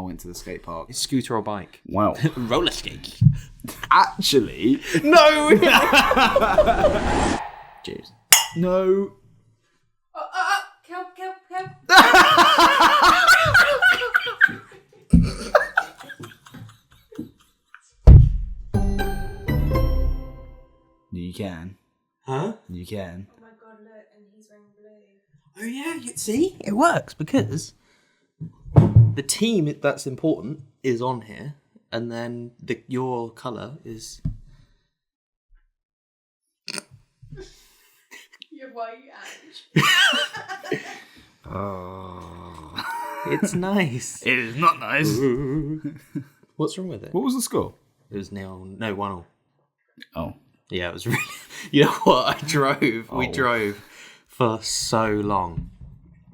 went to the skate park. Scooter or bike? Wow. Roller skate. Actually, No. Cheers. no. Kelp. You can. Huh? You can. Oh my god, look, and he's wearing blue. Oh yeah, you see, it works because the team that's important is on here, and then your colour is. You're white, Ange. Oh. It's nice. It is not nice. What's wrong with it? What was the score? It was 1-0. Oh. Yeah, it was really. You know what? We Oh. drove for so long.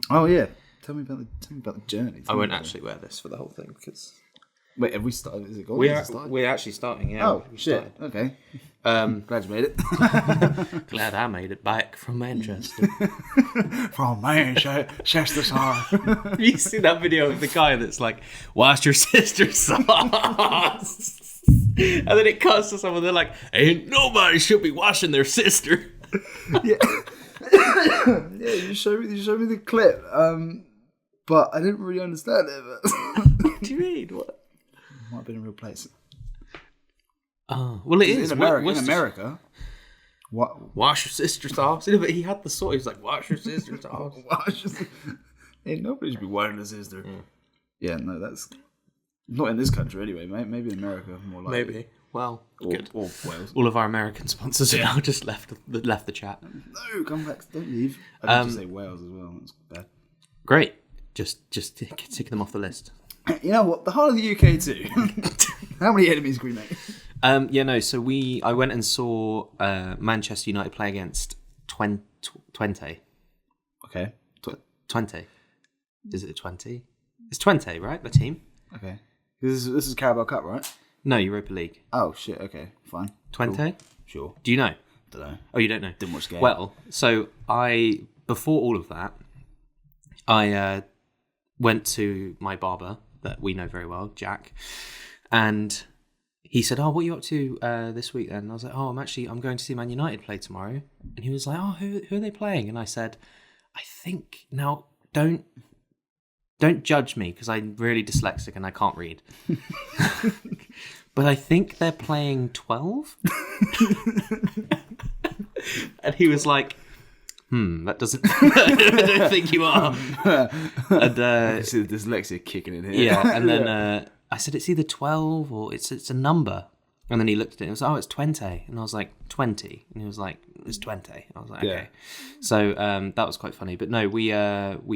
Oh yeah. Tell me about the journey. I won't actually wear this for the whole thing because Wait, have we started? Is it gone? we're actually starting. Yeah. Oh we shit. started. Okay. Glad you made it. Glad I made it back from Manchester. From Manchester. Have you seen that video of the guy that's like, "Wash your sister's sauce," and then it cuts to someone. They're like, "Ain't nobody should be washing their sister." Yeah. Yeah, you showed me the clip. But I didn't really understand it. But What do you mean? What? might have been a real place. Oh, well, it is In America. What? Wash your sister's sauce. Yeah, but he had the sauce. He was like, "Wash your sister's sauce." Ain't nobody should be washing their sister. Yeah, no, that's not in this country anyway. Maybe in America more likely. Maybe. Well, Or, good. or Wales. All of our American sponsors have now just left the chat. No, come back. Don't leave. I did say Wales as well. That's bad. Great. Just ticking them off the list. You know what? The heart of the UK too. How many enemies can we make? So I went and saw Manchester United play against Twente. Okay. 20. Is it 20? It's Twente, right? The team? Okay. This is Carabao Cup, right? No, Europa League. Oh shit. Okay, fine. Twente? Cool. Sure. Do you know? Don't know. Oh, you don't know? Didn't watch the game. Well, so before all of that, I went to my barber that we know very well, Jack, and he said, "Oh, what are you up to this week then?" And I was like, "Oh, I'm going to see Man United play tomorrow." And he was like, "Oh, who are they playing?" And I said, "I think now don't judge me because I'm really dyslexic and I can't read." But I think they're playing 12. And he was like, that doesn't... I don't think you are. And, I see the dyslexia kicking in here. yeah, and then I said, it's either 12 or it's a number. And then he looked at it and was like, oh, it's 20. And I was like, 20. And he was like, it's 20. And I was like, okay. So that was quite funny. But no, we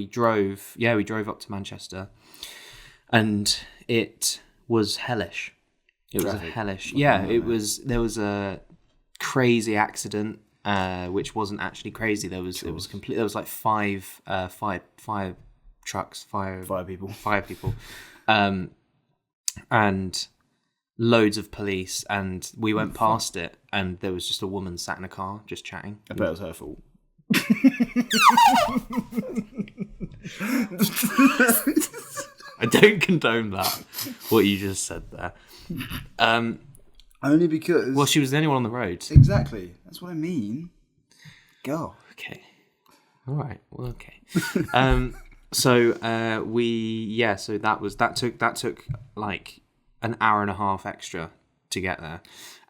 drove up to Manchester and it was hellish. It was hellish. Yeah, there was a crazy accident, which wasn't actually crazy. It was complete. There was like five trucks, five people, and loads of police. And we went past it, and there was just a woman sat in a car just chatting. I bet it was her fault. I don't condone that. What you just said there. Only because. Well, she was the only one on the road. Exactly. That's what I mean. Go. Okay. All right. Well, okay. So that took like an hour and a half extra to get there,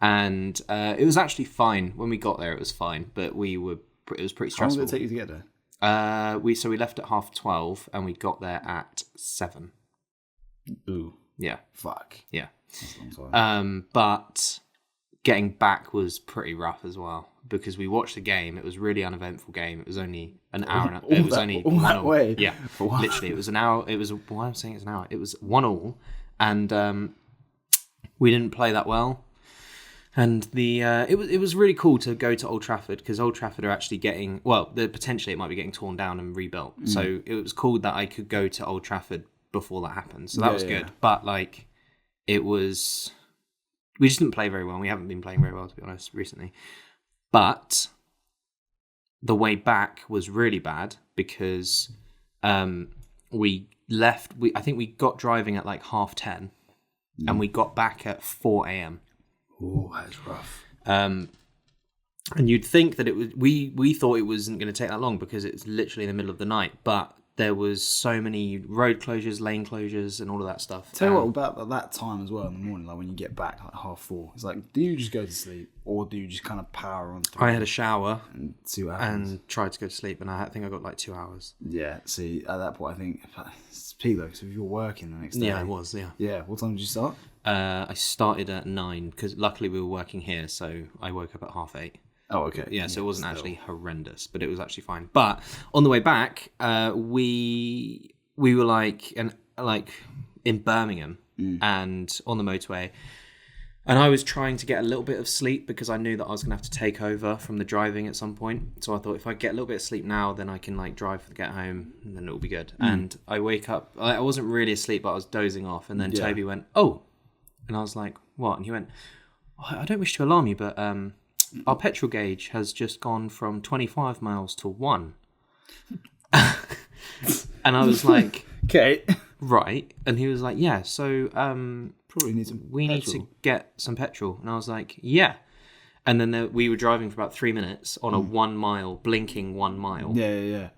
and it was actually fine when we got there. It was fine, but it was pretty stressful. How long did it take you to get there? We left at 12:30 and we got there at 7. Ooh. Yeah. Fuck. Yeah. That's a long time. But getting back was pretty rough as well because we watched the game. It was a really uneventful game. It was only an hour. It was only all that way. Yeah, literally, it was an hour. It was. Why I'm saying it's an hour. It was 1-1, and we didn't play that well. And it was really cool to go to Old Trafford because Old Trafford are actually getting potentially it might be getting torn down and rebuilt. So it was cool that I could go to Old Trafford before that happened. So that was good. But like, we just didn't play very well. We haven't been playing very well, to be honest, recently. But the way back was really bad because we left. I think we got driving at like 10:30, and we got back at 4 a.m. Oh, that's rough. And you'd think that it was. We thought it wasn't going to take that long because it's literally in the middle of the night, but there was so many road closures, lane closures, and all of that stuff. Tell you what, about that time as well in the morning, like when you get back like 4:30, it's like, do you just go to sleep or do you just kind of power on through I had a shower and see what happens? and tried to go to sleep, and I think I got like 2 hours. Yeah, see, at that point, I think it's peak though, because if you're working the next day. Yeah, I was, yeah. Yeah, what time did you start? I started at 9 because luckily we were working here, so I woke up at 8:30. Oh, okay. Yeah, so it wasn't actually horrendous, but it was actually fine. But on the way back, we were like in Birmingham and on the motorway, and I was trying to get a little bit of sleep because I knew that I was going to have to take over from the driving at some point. So I thought if I get a little bit of sleep now, then I can like drive to get home, and then it'll be good. And I wake up, I wasn't really asleep, but I was dozing off, and then Toby went, "Oh," and I was like, "What?" And he went, "I don't wish to alarm you, but our petrol gauge has just gone from 25 miles to 1. And I was like, okay, right. And he was like, yeah, so probably need some we need to get some petrol. And I was like, yeah. And then we were driving for about 3 minutes on a 1 mile, blinking 1 mile. Yeah.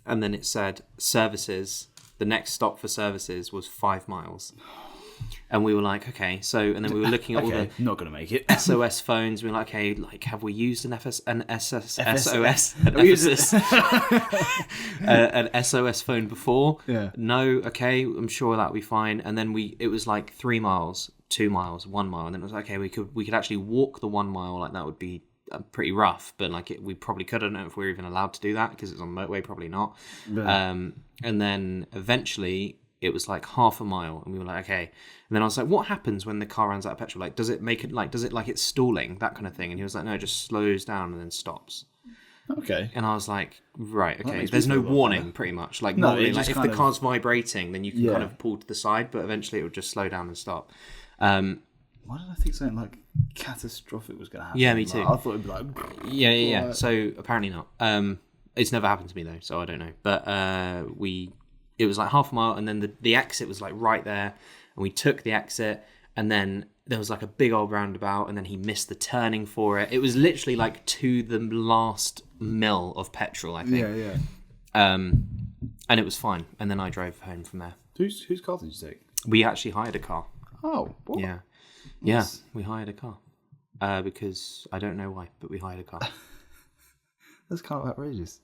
And then it said services. The next stop for services was 5 miles. And we were like, okay, so, and then we were looking at all the not going to make it. SOS phones. We were like, okay, like, have we used an SOS? An SOS phone before? Yeah. No, okay, I'm sure that'll be fine. And then it was like 3 miles, 2 miles, 1 mile. And then it was like, okay, we could actually walk the 1 mile. Like, that would be pretty rough, but like we probably could. I don't know if we were even allowed to do that because it's on the motorway, probably not. Yeah. And then eventually it was like half a mile, and we were like, okay. And then I was like, what happens when the car runs out of petrol? Like, does it like it's stalling, that kind of thing? And he was like, no, it just slows down and then stops. Okay. And I was like, right, okay. There's no warning, pretty much. Like, normally, like, if the car's vibrating, then you can kind of pull to the side, but eventually it would just slow down and stop. Why did I think something like catastrophic was going to happen? Yeah, me too. Like, I thought it'd be like... Yeah. So apparently not. It's never happened to me though, so I don't know. But it was like half a mile, and then the exit was like right there, and we took the exit, and then there was like a big old roundabout, and then he missed the turning for it. It was literally like to the last mil of petrol, I think. Yeah. And it was fine, and then I drove home from there. Whose car did you take? We actually hired a car. Oh, what? Yeah. Yeah, we hired a car. Because I don't know why, but we hired a car. That's kind of outrageous.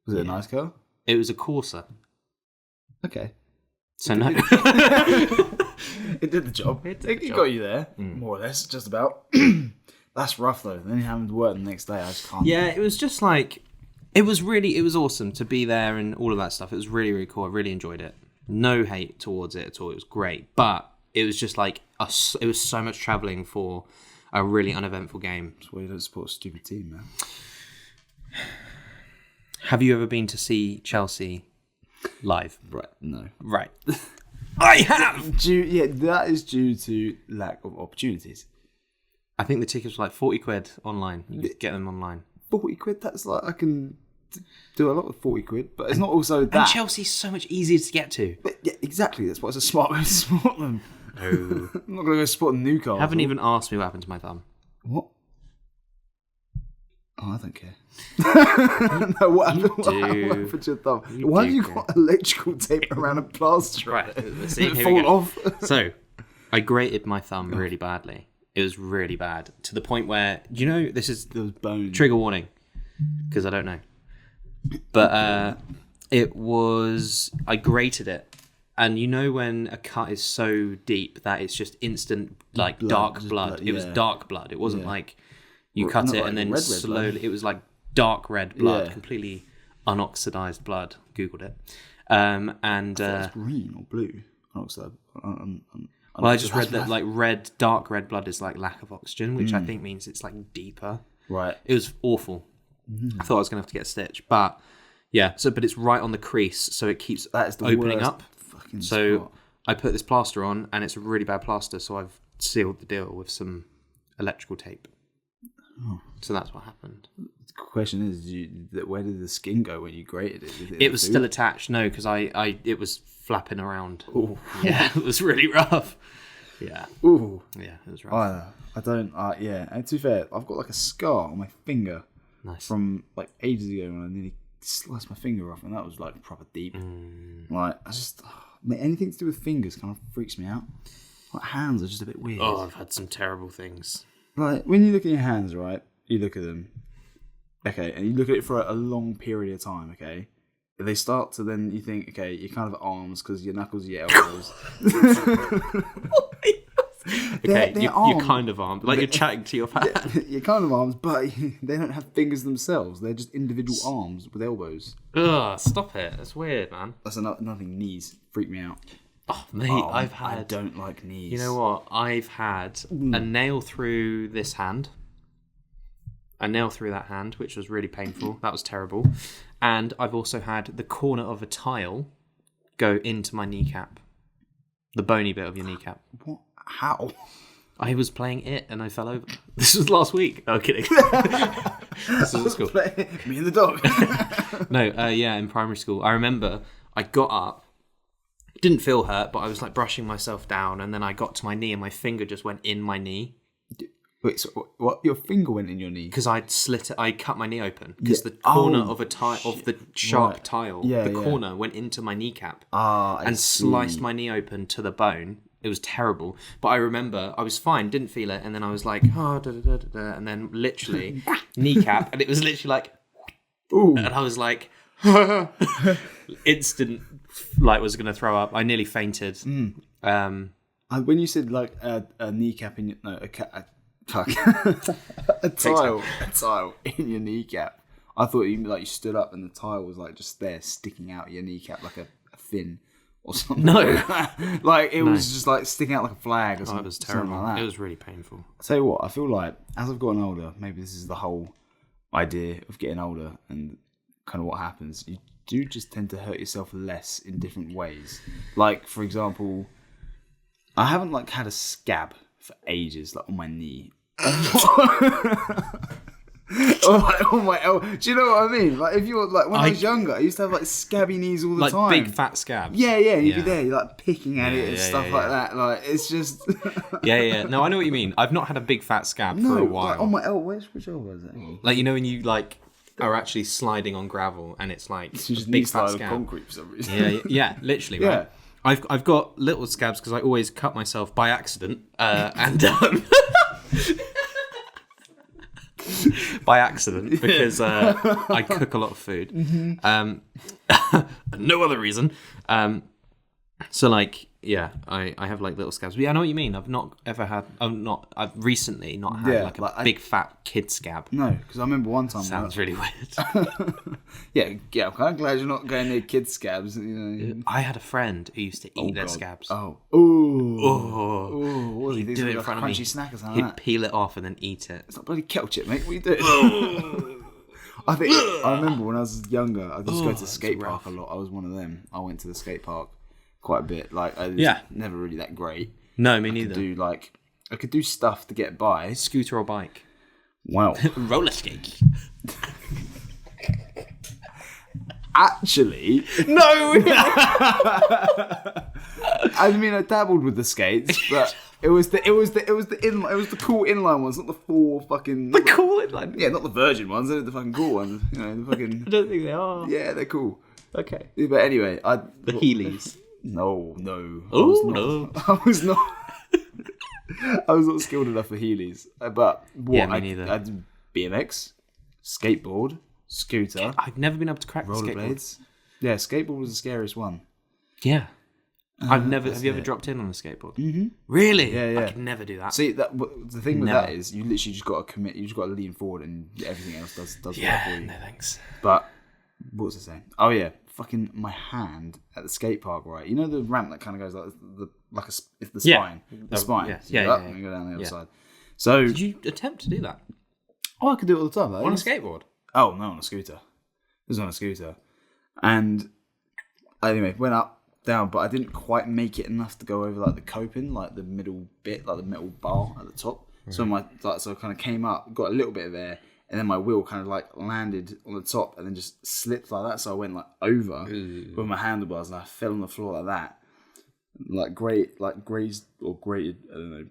Was it a nice car? It was a Corsa. Okay. So no. It did the job. It got you there, more or less, just about. That's rough though. Then you having to work the next day. I just can't. Yeah, it was just like, it was awesome to be there and all of that stuff. It was really, really cool. I really enjoyed it. No hate towards it at all. It was great. But it was just like, it was so much travelling for a really uneventful game. That's why you don't support a stupid team, man. Have you ever been to see Chelsea live? Right. No. Right. I have! That is due to lack of opportunities. I think the tickets were like 40 quid online. You can get them online. 40 quid? That's like, I can do a lot with 40 quid, but it's not also that. And Chelsea's so much easier to get to. But yeah, exactly. That's why it's a smart way to support them. No. I'm not going to go support Newcastle. Haven't even asked me what happened to my thumb. What? Oh, I don't care. No, what happened to your thumb? Why have you got electrical tape around a plaster? Right, let's see. Did it fall off? So, I grated my thumb really badly. It was really bad. To the point where, this is There was bone. Trigger warning. Because I don't know. But I grated it. And when a cut is so deep that it's just instant, like, dark blood. It was dark blood. It wasn't like you cut it and then slowly... Blood. It was like dark red blood, completely unoxidized blood. Googled it. And it's green or blue. Unoxidized. Well, I just read that like dark red blood is like lack of oxygen, which I think means it's like deeper. Right. It was awful. I thought I was going to have to get a stitch, but yeah. But it's right on the crease, so it keeps opening up. So spot. I put this plaster on, and it's a really bad plaster, so I've sealed the deal with some electrical tape. Oh. So that's what happened. question is, where did the skin go when you grated it? It was still attached. No, because it was flapping around. Ooh. Yeah, it was really rough. Yeah. Ooh. Yeah, it was rough. I don't. Yeah, and to be fair, I've got like a scar on my finger from like ages ago when I nearly sliced my finger off, and that was like proper deep. Like I just anything to do with fingers kind of freaks me out. Like hands are just a bit weird. Oh, I've had some terrible things. Like when you look at your hands, right? You look at them, okay, and you look at it for a long period of time, okay. If they start to then you think, okay, you're kind of arms because your knuckles, are your elbows. Okay, you're kind of armed, like you're chatting to your fan. You're kind of arms, but they don't have fingers themselves. They're just individual arms with elbows. Ugh, stop it. That's weird, man. That's another thing. Knees freak me out. Oh, mate, I don't like knees. You know what? I've had a nail through this hand. A nail through that hand, which was really painful. That was terrible. And I've also had the corner of a tile go into my kneecap. The bony bit of your kneecap. What? How? I was playing it and I fell over. This was last week. Oh, kidding. This was at school. Me and the dog. No, in primary school. I remember I got up, didn't feel hurt, but I was like brushing myself down, and then I got to my knee and my finger just went in my knee. Wait, so what? Your finger went in your knee? Because I'd slit it. I cut my knee open because the corner of a tile, of the sharp tile, the corner wwent into my kneecap and sliced my knee open to the bone. It was terrible. But I remember I was fine, didn't feel it, and then I was like, and then literally kneecap, and it was literally like, ooh, and I was like, instant, like was going to throw up. I nearly fainted. When you said like a kneecap in your a tile in your kneecap, I thought you stood up and the tile was like just there sticking out your kneecap like a fin or something. No, like it was just like sticking out like a flag or something. It was terrible. Like that. It was really painful. I'll tell you what, I feel like as I've gotten older, maybe this is the whole idea of getting older and kind of what happens. You do just tend to hurt yourself less in different ways. Like for example, I haven't like had a scab for ages, like on my knee. on my elbow. Do you know what I mean? Like if you're like when I was younger, I used to have like scabby knees all the time. Like big fat scabs. Yeah, you'd be there, you're like picking at it and stuff like that. Like it's just yeah. No, I know what you mean. I've not had a big fat scab for a while. Like on my elbow. Which elbow is it? Like you know when you like are actually sliding on gravel and it's like it's just big fat scab. Concrete for some reason. Yeah, literally. Right? I've got little scabs because I always cut myself by accident and. By accident, because I cook a lot of food. No other reason. So like, yeah, I have like little scabs. But yeah, I know what you mean. I've recently not had like a big fat kid scab. No, because I remember one time. Sounds really weird. yeah, I'm kind of glad you're not going near kid scabs. You know. I had a friend who used to eat their scabs. Oh. What he'd do it in front of me. Crunchy snack or something. He'd peel it off and then eat it. It's not bloody kettle chip, mate. What are you doing? I remember when I was younger, I used to go to the skate park a lot. I was one of them. I went to the skate park quite a bit. Like, I was never really that great. No, me neither. I could do stuff to get by. Scooter or bike. Wow. Roller skate. Actually, no. I mean, I dabbled with the skates, but it was the cool inline ones, not the four fucking cool inline. Yeah, not the virgin ones. They're the fucking cool ones. You know, the fucking. I don't think they are. Yeah, they're cool. Okay. But anyway, the Heelys. No. Oh no. I was not. I was not skilled enough for Heelys. But me neither. I did BMX, skateboard, scooter. I've never been able to crack rollerblades. Yeah, skateboard was the scariest one. Yeah. Have you ever dropped in on a skateboard? Mm-hmm. Really? Yeah. I could never do that. See, the thing with that is you literally just got to commit. You just got to lean forward, and everything else does work for you. No thanks. But what was I saying? Oh yeah, fucking my hand at the skate park, right? You know the ramp that kind of goes like it's the spine. The spine. Yeah. And you go down the other side. So did you attempt to do that? Oh, I could do it all the time. On a skateboard? Oh no, on a scooter. It was on a scooter, and anyway, went up. Down, but I didn't quite make it enough to go over like the coping, like the middle bit, like the metal bar at the top. So I kind of came up, got a little bit of air, and then my wheel kind of like landed on the top and then just slipped like that. So I went like over with my handlebars and I fell on the floor like that. Grazed or grated, I don't know,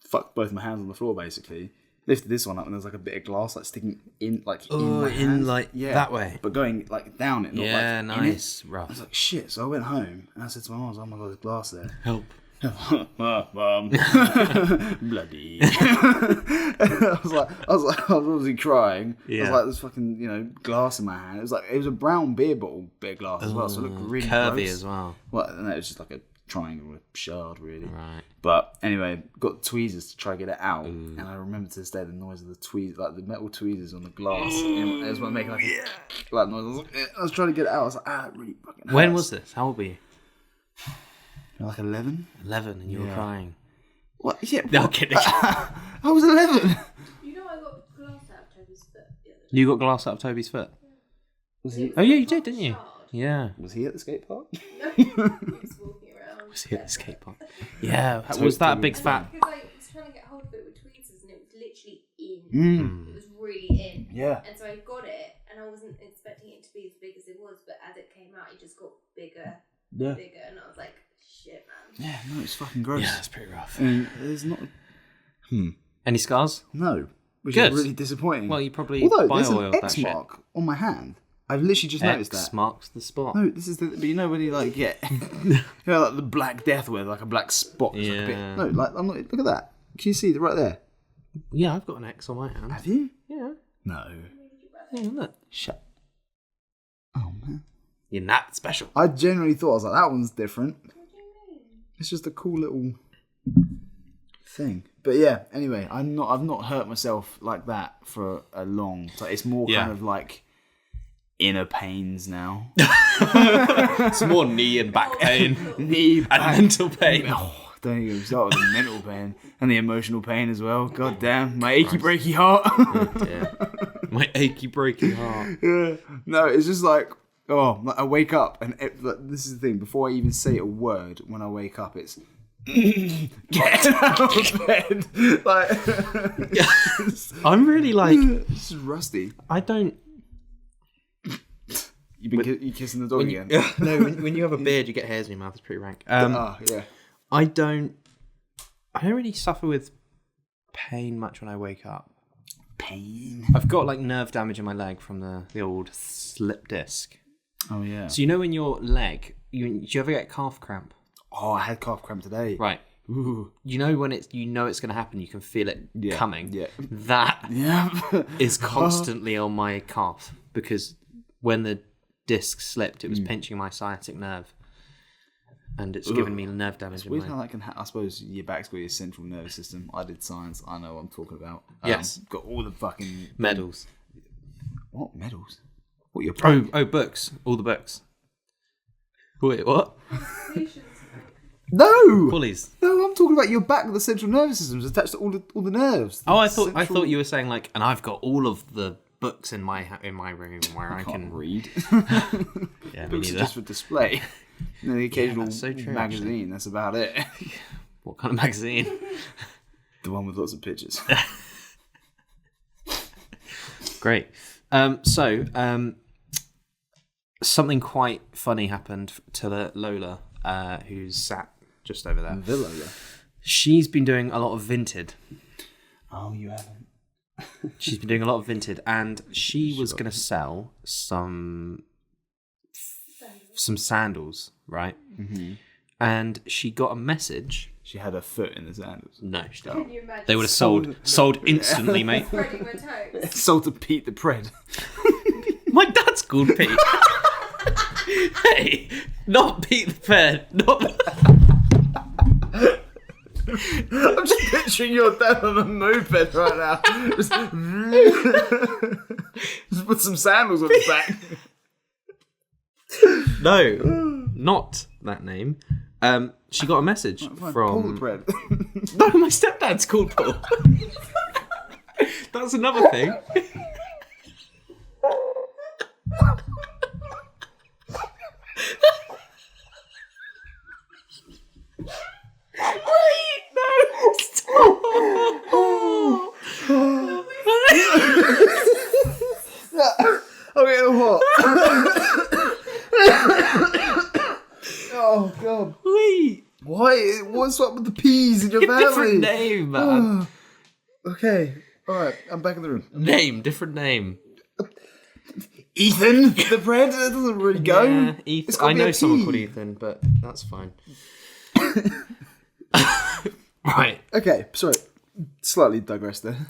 fucked both my hands on the floor basically. Lifted this one up and there's like a bit of glass like sticking in like in my hands. That way. But going like down it, not like nice. in it. Rough. I was like, shit. So I went home and I said to my mum, oh my god, there's glass there. Help. Mum. Bloody. I was obviously crying. I was like, there's fucking, glass in my hand. It was a brown beer bottle bit of glass as well, so it looked really curvy gross. as well. Well, and it was just like a triangle shard, really. Right. But anyway, got tweezers to try to get it out, and I remember to this day the noise of the tweezers, like the metal tweezers on the glass. It was making like noise. I was trying to get it out. I was like, it really fucking hurts. When was this? How old were you? Like 11. 11, and you were crying. What? Yeah. No, I'm kidding. I was 11. You know I got glass out of Toby's foot the other day. You got glass out of Toby's foot. Was he? Oh yeah, you did, didn't you? Yeah. Was he at the skate park? No, he was walking around. Was he at the skate park? Yeah. Was that a big fat? Because I was trying to get hold of it with tweezers and it was literally in. It was really in. Yeah. And so I got it and I wasn't expecting it to be as big as it was, but as it came out, it just got bigger, bigger, and I was like, shit, man. Yeah, no, it's fucking gross. Yeah, it's pretty rough. And there's not. Any scars? No, which Good. is really disappointing. Well, you probably Although there's bio-oiled an that X shit. mark on my hand. I've literally just noticed X that. marks the spot. No, this is the. But when you like get, like the Black Death with like a black spot. It's like a bit, Yeah. no, like I'm not. Look at that. Can you see right there? Yeah, I've got an X on my hand. Have you? Yeah. No. Yeah, look. Shut. Oh man. You're not special. I genuinely thought I was like that one's different. It's just a cool little thing. But yeah. Anyway, I've not hurt myself like that for a long time. It's more kind of like inner pains now. It's more knee and back pain. Knee and mental pain. Oh, don't even start with the mental pain and the emotional pain as well. God damn, my achy breaky heart. Oh, dear. My achy breaky heart. Yeah. No, it's just like, I wake up and this is the thing. Before I even say a word, when I wake up, it's get out of bed. Like, I'm really like, this is rusty. I don't. You kissing the dog again? No, when you have a beard, you get hairs in your mouth. It's pretty rank. Yeah. I don't really suffer with pain much when I wake up. Pain. I've got like nerve damage in my leg from the old slip disc. Oh yeah. So in your leg, do you ever get calf cramp? Oh, I had calf cramp today. Right. Ooh. You know when it's going to happen, you can feel it coming. Yeah. That is constantly on my calf because when the disc slipped, it was pinching my sciatic nerve, and it's given me nerve damage. Weird how that can I suppose your back's got your central nervous system. I did science. I know what I'm talking about. Yes. Got all the fucking medals. What medals? What your books. All the books. Wait, what? No. Pulleys. No, I'm talking about your back. The central nervous system is attached to all the nerves. Oh, I thought you were saying like, and I've got all of the books in my room where I can read. Yeah, me Books are neither. just for display. And the occasional that's so true, magazine. actually. That's about it. What kind of magazine? The one with lots of pictures. Great. Something quite funny happened to Lola, who's sat just over there. Villa. She's been doing a lot of Vinted. Oh, you haven't. She's been doing a lot of Vinted, and she was going to sell some sandals, right? Mm-hmm. And she got a message. She had her foot in the sandals. No, she Can didn't. you imagine? They would have sold instantly, mate. Spreading my toes. Sold to Pete the Pred. My dad's called Pete. Hey, not Pete the Pred. Not. I'm just picturing your dad on a moped right now. Just put some sandals on his back. No, not that name. She got a message Paul the from. Pred. No, my stepdad's called Paul. That's another thing. Wait, no, stop. the P's in your family. Different name, man. Okay, all right, I'm back in the room. Different name. Ethan, the bread, it doesn't really go. Yeah, Ethan. I know someone called Ethan, but that's fine. Right. Okay, sorry. Slightly digressed there.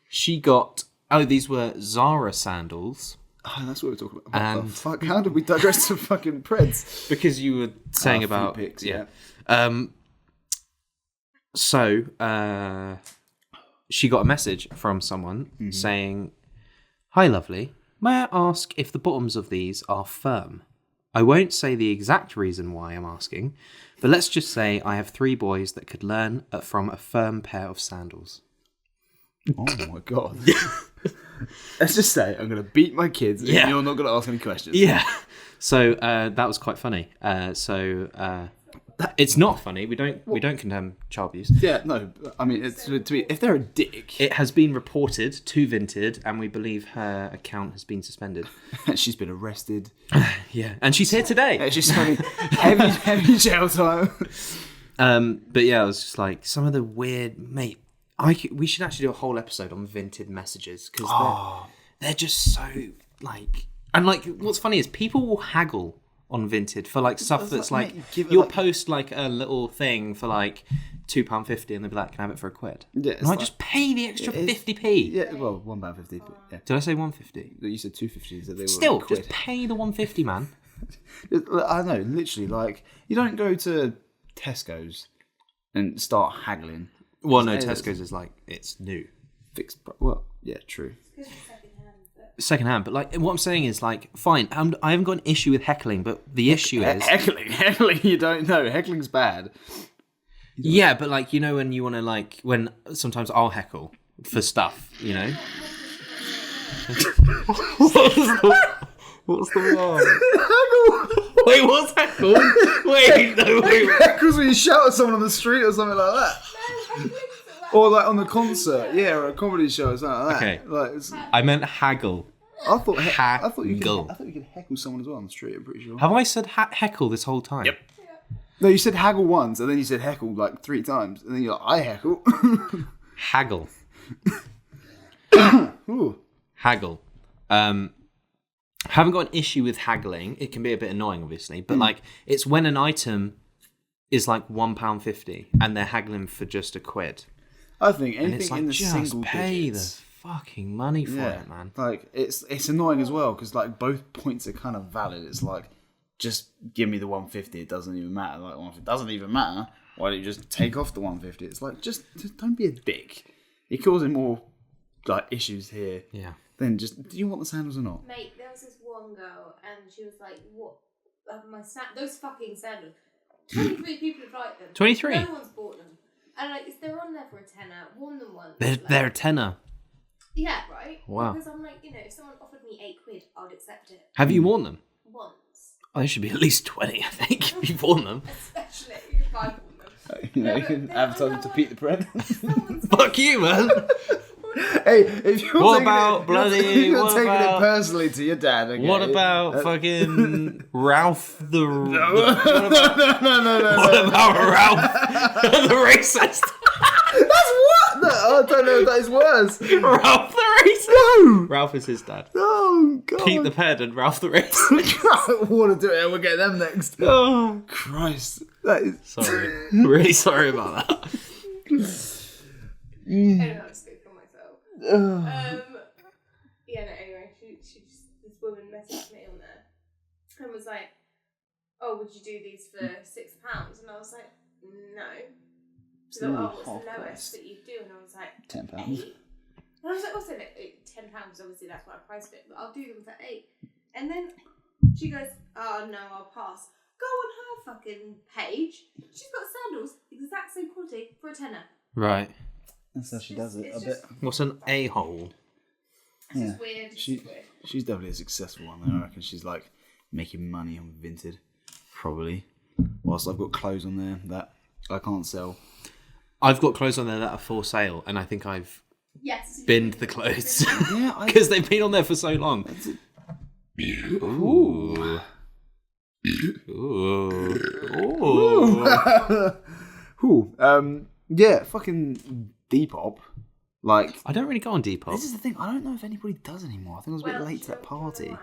She got... Oh, these were Zara sandals. Oh, that's what we're talking about. What the fuck? How did we digress to fucking Preds? Because you were saying about... Picks, yeah. So, she got a message from someone saying, "Hi, lovely. May I ask if the bottoms of these are firm? I won't say the exact reason why I'm asking, but let's just say I have 3 boys that could learn from a firm pair of sandals." Oh my god. Let's just say I'm going to beat my kids and you're not going to ask any questions. Yeah. So that was quite funny. It's not funny. We don't condemn child abuse. Yeah, no. I mean, it's to be, if they're a dick. It has been reported to Vinted, and we believe her account has been suspended. She's been arrested. Yeah, and she's here today. Yeah, she's having heavy jail time. But yeah, I was just like, some of the weird, mate. We should actually do a whole episode on Vinted messages because they're just so like, and like, what's funny is people will haggle on Vinted for like stuff that's like, you'll post like a little thing for like £2.50 and they'll be like, "Can I have it for £1?" Yeah, and I just pay the extra 50p. Yeah, well, £1.50. Yeah. Did I say 150? You said 250. So they were Still, quid. just pay the 150, man. I know, literally, like you don't go to Tesco's and start haggling. Well, no, Tesco's is like, it's new. Fixed. Well, yeah, true. Secondhand, but like what I'm saying is like, fine. I haven't got an issue with heckling, but the issue is heckling. You don't know heckling's bad. Yeah, but like, you know, when you want to like, when sometimes I'll heckle for stuff, you know. What's the word? Heckle. Wait, what's heckle? Wait, no, wait. Heckle's when you shout at someone on the street or something like that. Or like on the concert, or a comedy show or something like that. Okay. Like, I meant haggle. I thought you Haggle. could heckle someone as well on the street. I'm pretty sure. Have I said heckle this whole time? Yep. No, you said haggle once, and then you said heckle like 3 times, and then you're like, I heckle. Haggle. Ooh. Haggle. Haven't got an issue with haggling. It can be a bit annoying, obviously, but like, it's when an item is like £1.50 and they're haggling for just £1. I think anything like, in the just single pay digits. the fucking money for it, man. Like it's annoying as well because like both points are kind of valid. It's like, just give me the 150. It doesn't even matter. Like, well, if it doesn't even matter, why don't you just take off the 150? It's like, just don't be a dick. You're causing more like issues here. Yeah. Then just, do you want the sandals or not? Mate, there was this one girl and she was like, "What? Those fucking sandals. 23 people have liked them. 23. No one's bought them. And like, if they're on there for a tenner, worn them once. They're a tenner. Yeah, right? Wow. Because I'm like, you know, if someone offered me £8, I would accept it. Have you worn them? Once. Oh, they should be at least 20, I think, if you've worn them. Especially if I've worn them. You know, you can advertise them to Pete the Bread. Fuck you, man. Hey, if you're What taking about it, bloody- you're what taking about- it personally to your dad. Okay? What about fucking Ralph the... No. What about Ralph the racist? That's what? No, I don't know if that is worse. Ralph the racist? No. Ralph is his dad. Oh, God. Pete the Ped and Ralph the racist. I want to do it and we'll get them next. Oh, Christ. That is... sorry. Really sorry about that. Anyway, I'll speak for myself. Yeah, no, anyway, she just, this woman messaged me on there and was like, "Oh, would you do these for £6?" And I was like, "No." She's like, "Oh, what's the lowest that you do?" And I was like, £10. £8. And I was like, also, £10, obviously that's what I priced it, but I'll do them for £8. And then she goes, "Oh, no, I'll pass." Go on her fucking page. She's got sandals, exact same quality, for a tenner. Right. That's how she does it a It's bit. What's an a-hole? It's just weird. It's just weird. She's definitely a successful one. I reckon she's like making money on Vinted, probably. Whilst I've got clothes on there that I can't sell. I've got clothes on there that are for sale, and I think I've binned the clothes. Yeah, Because they've been on there for so long. Ooh. Ooh. Ooh. Cool. Yeah, fucking Depop. Like, I don't really go on Depop. this is the thing. I don't know if anybody does anymore. I think I was a bit late to that party.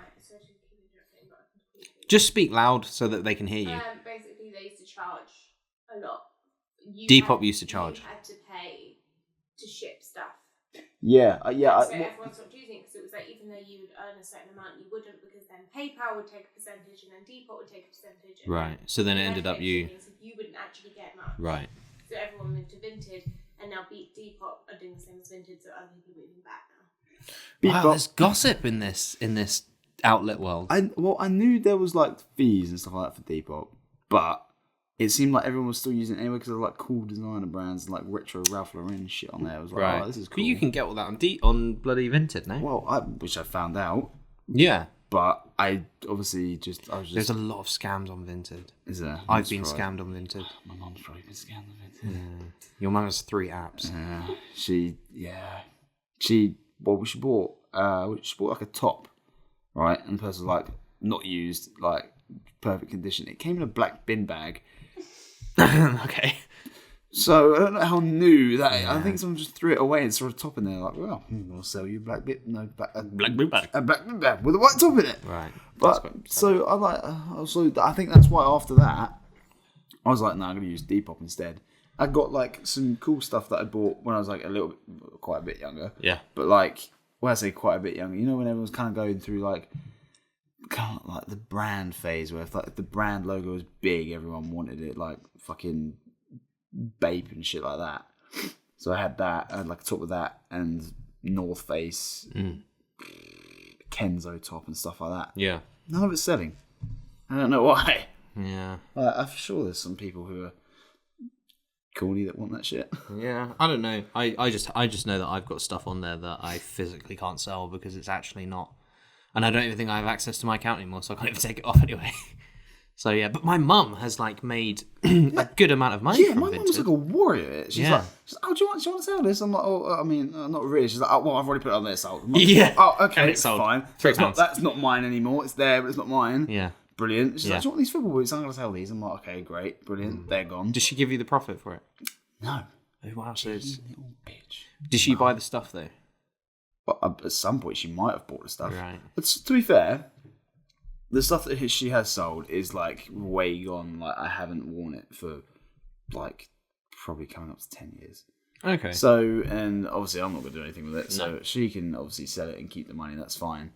Just speak loud so that they can hear you. Basically, they used to charge a lot. Depop used to charge. You had to pay to ship stuff. Yeah, yeah. So everyone stopped using it because it was like, even though you would earn a certain amount, you wouldn't, because then PayPal would take a percentage and then Depop would take a percentage. Right. So then it ended up you wouldn't actually get much. Right. So everyone moved to Vinted, and now Depop are doing the same as Vinted, so other people are moving back now. Wow, there's gossip in this outlet world. I knew there was like fees and stuff like that for Depop, but it seemed like everyone was still using it anyway because of like cool designer brands and like retro Ralph Lauren shit on there. I was like, right. Oh, this is cool. But you can get all that on bloody Vinted, no? Well, which I found out. Yeah. But I obviously There's a lot of scams on Vinted. Is there? I've been scammed on Vinted. My mum's probably been scammed on Vinted. Yeah. Your mum has 3 apps. She bought like a top, right? And the person was like, not used, like perfect condition. It came in a black bin bag. Okay. So I don't know how new that is. I think someone just threw it away and saw a top in there. Like, well, we'll sell you a black bin bag with a white top in it. Right. But so I like. I think that's why after that, I was like, no, I'm gonna use Depop instead. I got like some cool stuff that I bought when I was like quite a bit younger. Yeah. But like, when I say quite a bit younger, you know, when everyone's kind of going through like the brand phase, where if like the brand logo was big, everyone wanted it, like fucking Bape and shit like that. So I had that. I had like a top with that and North Face, Kenzo top and stuff like that. Yeah. None of it's selling. I don't know why. Yeah. I'm sure there's some people who are corny that want that shit. Yeah. I don't know. I just know that I've got stuff on there that I physically can't sell because it's actually not. And I don't even think I have access to my account anymore, so I can't even take it off anyway. So yeah, but my mum has like made a good amount of money. Yeah, my mum's like a warrior. She's like, oh, do you want to sell this? I'm like, oh, I mean, not really. She's like, oh, well, I've already put it on there, sold. Like, yeah. Oh, okay, and it's sold. fine. £3. That's not mine anymore. It's there, but it's not mine. Yeah. Brilliant. She's like, do you want these football boots? I'm going to sell these. I'm like, okay, great, brilliant. They're gone. Did she give you the profit for it? No. Oh wow, so it's... little bitch. Did she buy the stuff though? But at some point, she might have bought the stuff. Right. But to be fair, the stuff that she has sold is like way gone. Like I haven't worn it for like probably coming up to 10 years. Okay. So, and obviously I'm not going to do anything with it. So she can obviously sell it and keep the money. That's fine.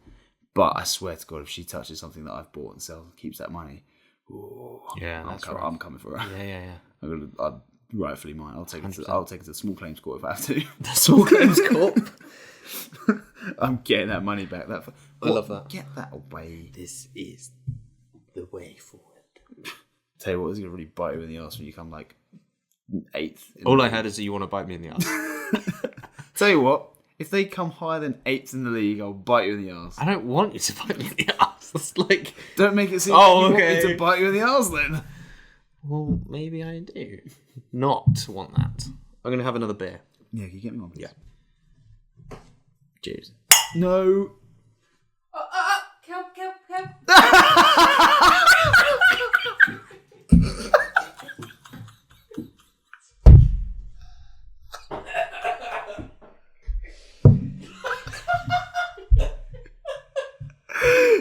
But I swear to God, if she touches something that I've bought and sells and keeps that money, I'm coming for her. Yeah. I'm rightfully mine. I'll take it to the small claims court if I have to. The small claims court. I'm getting that money back. I love that. Get that away. This is the way forward. Tell you what, this is gonna really bite you in the arse when you come like 8th. All I heard is that you want to bite me in the arse. Tell you what, if they come higher than 8th in the league, I'll bite you in the arse. I don't want you to bite me in the arse. That's like... Don't make it seem like you want me to bite you in the arse then. Well, maybe I do. Not want that. I'm going to have another beer. Yeah, can you get me one, please? Yeah. Cheers. No. Kelp.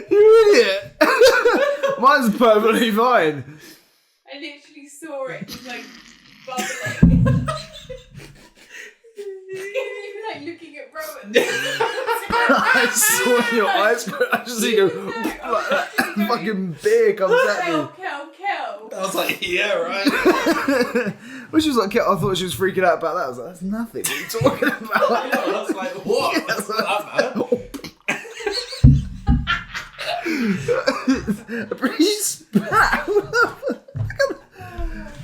You idiot! Mine's perfectly fine. I literally saw it just like bubbling. You were like looking at Rowan. I saw your eyes. I just see you go like that. Fucking beer comes at me. Kel. I was like, yeah, right. When she was like, I thought she was freaking out about that. I was like, that's nothing. What are you talking about? I was like, what? That's not that bad.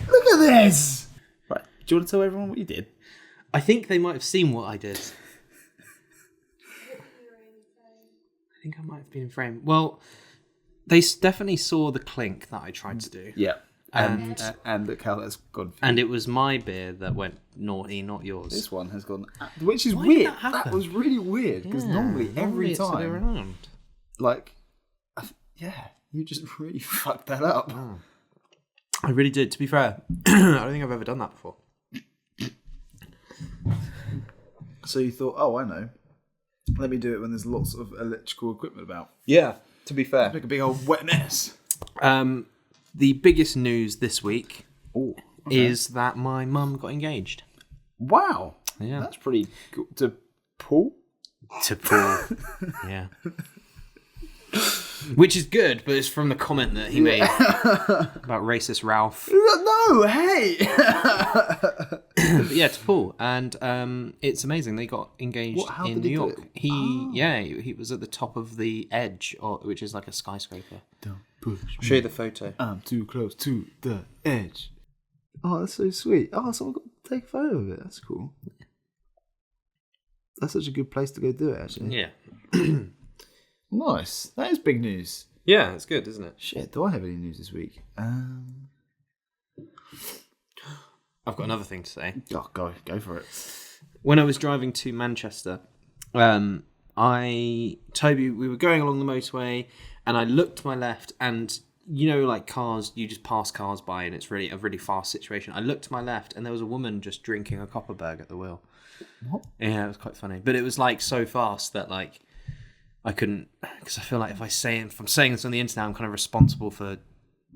Look at this. Right, do you want to tell everyone what you did? I think they might have seen what I did. I think I might have been in frame. Well, they definitely saw the clink that I tried to do. Yeah. And look how that's gone. And it was my beer that went naughty, not yours. This one has gone, which is Why weird. did that happen? That was really weird because normally every it's the way time, around. like, you just really fucked that up. Oh. I really did. To be fair, I don't think I've ever done that before. So you thought, oh, I know. Let me do it when there's lots of electrical equipment about. Yeah, to be fair. Make a big old wet mess. The biggest news this week Oh, is that my mum got engaged. Wow. Yeah. That's pretty cool. To Paul? To Paul. Yeah. Which is good, but it's from the comment that he made about racist Ralph. No, hey! But yeah, to Paul. And it's amazing. They got engaged How in did New he do York. it? He was at the top of the edge, which is like a skyscraper. Don't push I'll show you the photo. I'm too close to the edge. Oh, that's so sweet. Oh, someone got to take a photo of it. That's cool. That's such a good place to go do it, actually. Yeah. Nice. That is big news. Yeah, it's good, isn't it? Shit, do I have any news this week? I've got another thing to say. Oh, go for it. When I was driving to Manchester, Toby, we were going along the motorway, and I looked to my left, and you know, like cars, you just pass cars by, and it's really a really fast situation. I looked to my left, and there was a woman just drinking a Copperberg at the wheel. What? Yeah, it was quite funny, but it was like so fast that like I couldn't, because I feel like if I'm saying this on the internet, I'm kind of responsible for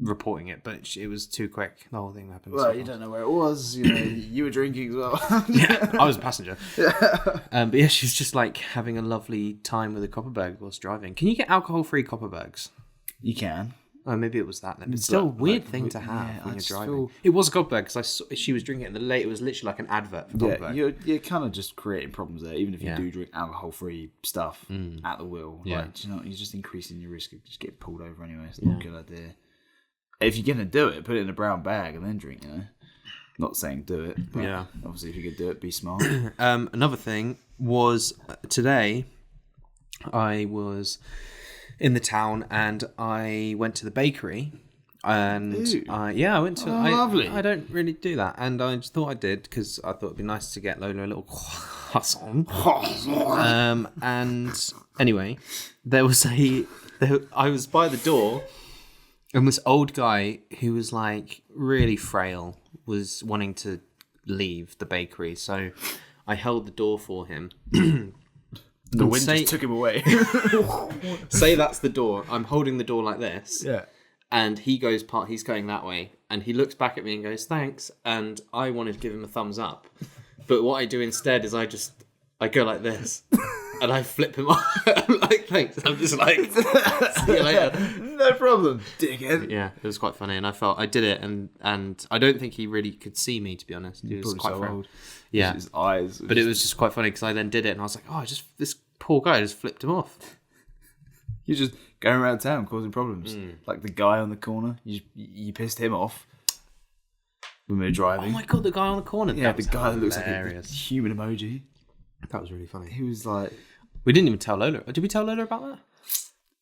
reporting it, but it was too quick. The whole thing happened. Well, you don't know where it was. You know, you were drinking as well. Yeah, I was a passenger. But yeah, she was just like having a lovely time with a Copperberg whilst driving. Can you get alcohol-free Copperbergs? You can. Oh, maybe it was that then. But still, a weird thing to have when you're driving. It was a Copperberg because she was drinking it, and it was literally like an advert for Copperberg. Yeah, you're kind of just creating problems there, even if you do drink alcohol-free stuff at the wheel. Yeah. Like, you know, you're just increasing your risk of just getting pulled over anyway. It's not a good idea. If you're going to do it, put it in a brown bag and then drink, you know. Not saying do it, but obviously if you could do it, be smart. Another thing was today I was in the town and I went to the bakery and I went to lovely. I don't really do that, and I just thought I did because I thought it'd be nice to get Lola a little croissant. And anyway, I was by the door, and this old guy who was like really frail was wanting to leave the bakery, so I held the door for him. The wind just took him away. Say that's the door. I'm holding the door like this. Yeah. And he's going that way. And he looks back at me and goes, thanks. And I wanted to give him a thumbs up. But what I do instead is I go like this. And I flip him off. I'm like, thanks. I'm just like, see you later. No problem, dickhead. Yeah, it was quite funny. And I did it. And I don't think he really could see me, to be honest. He was Probably quite so frail. old. Yeah. His eyes. But it was just quite funny because I then did it. And I was like, this poor guy just flipped him off. You're just going around town causing problems. Like the guy on the corner, you pissed him off when we were driving. Oh my God, the guy on the corner. Yeah, the guy that looks like a hilarious. human emoji. That was really funny. He was like... We didn't even tell Lola. Did we tell Lola about that?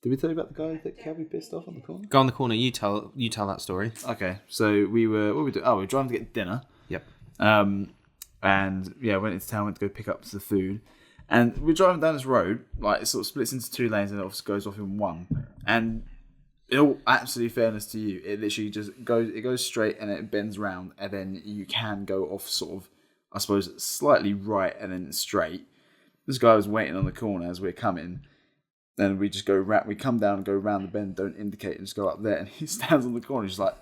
Did we tell you about the guy that Calvin pissed off on the corner? Go on the corner. You tell that story. Okay, so we were... What were we doing? Oh, we were driving to get dinner. Yep. And yeah, went into town, went to go pick up the food. And we're driving down this road, like it sort of splits into two lanes and it obviously goes off in one. And in all absolute fairness to you, it literally just goes straight and it bends round, and then you can go off sort of, I suppose, slightly right and then straight. This guy was waiting on the corner as we're coming. Then we just go round, we come down and go round the bend, don't indicate, and just go up there. And he stands on the corner, just like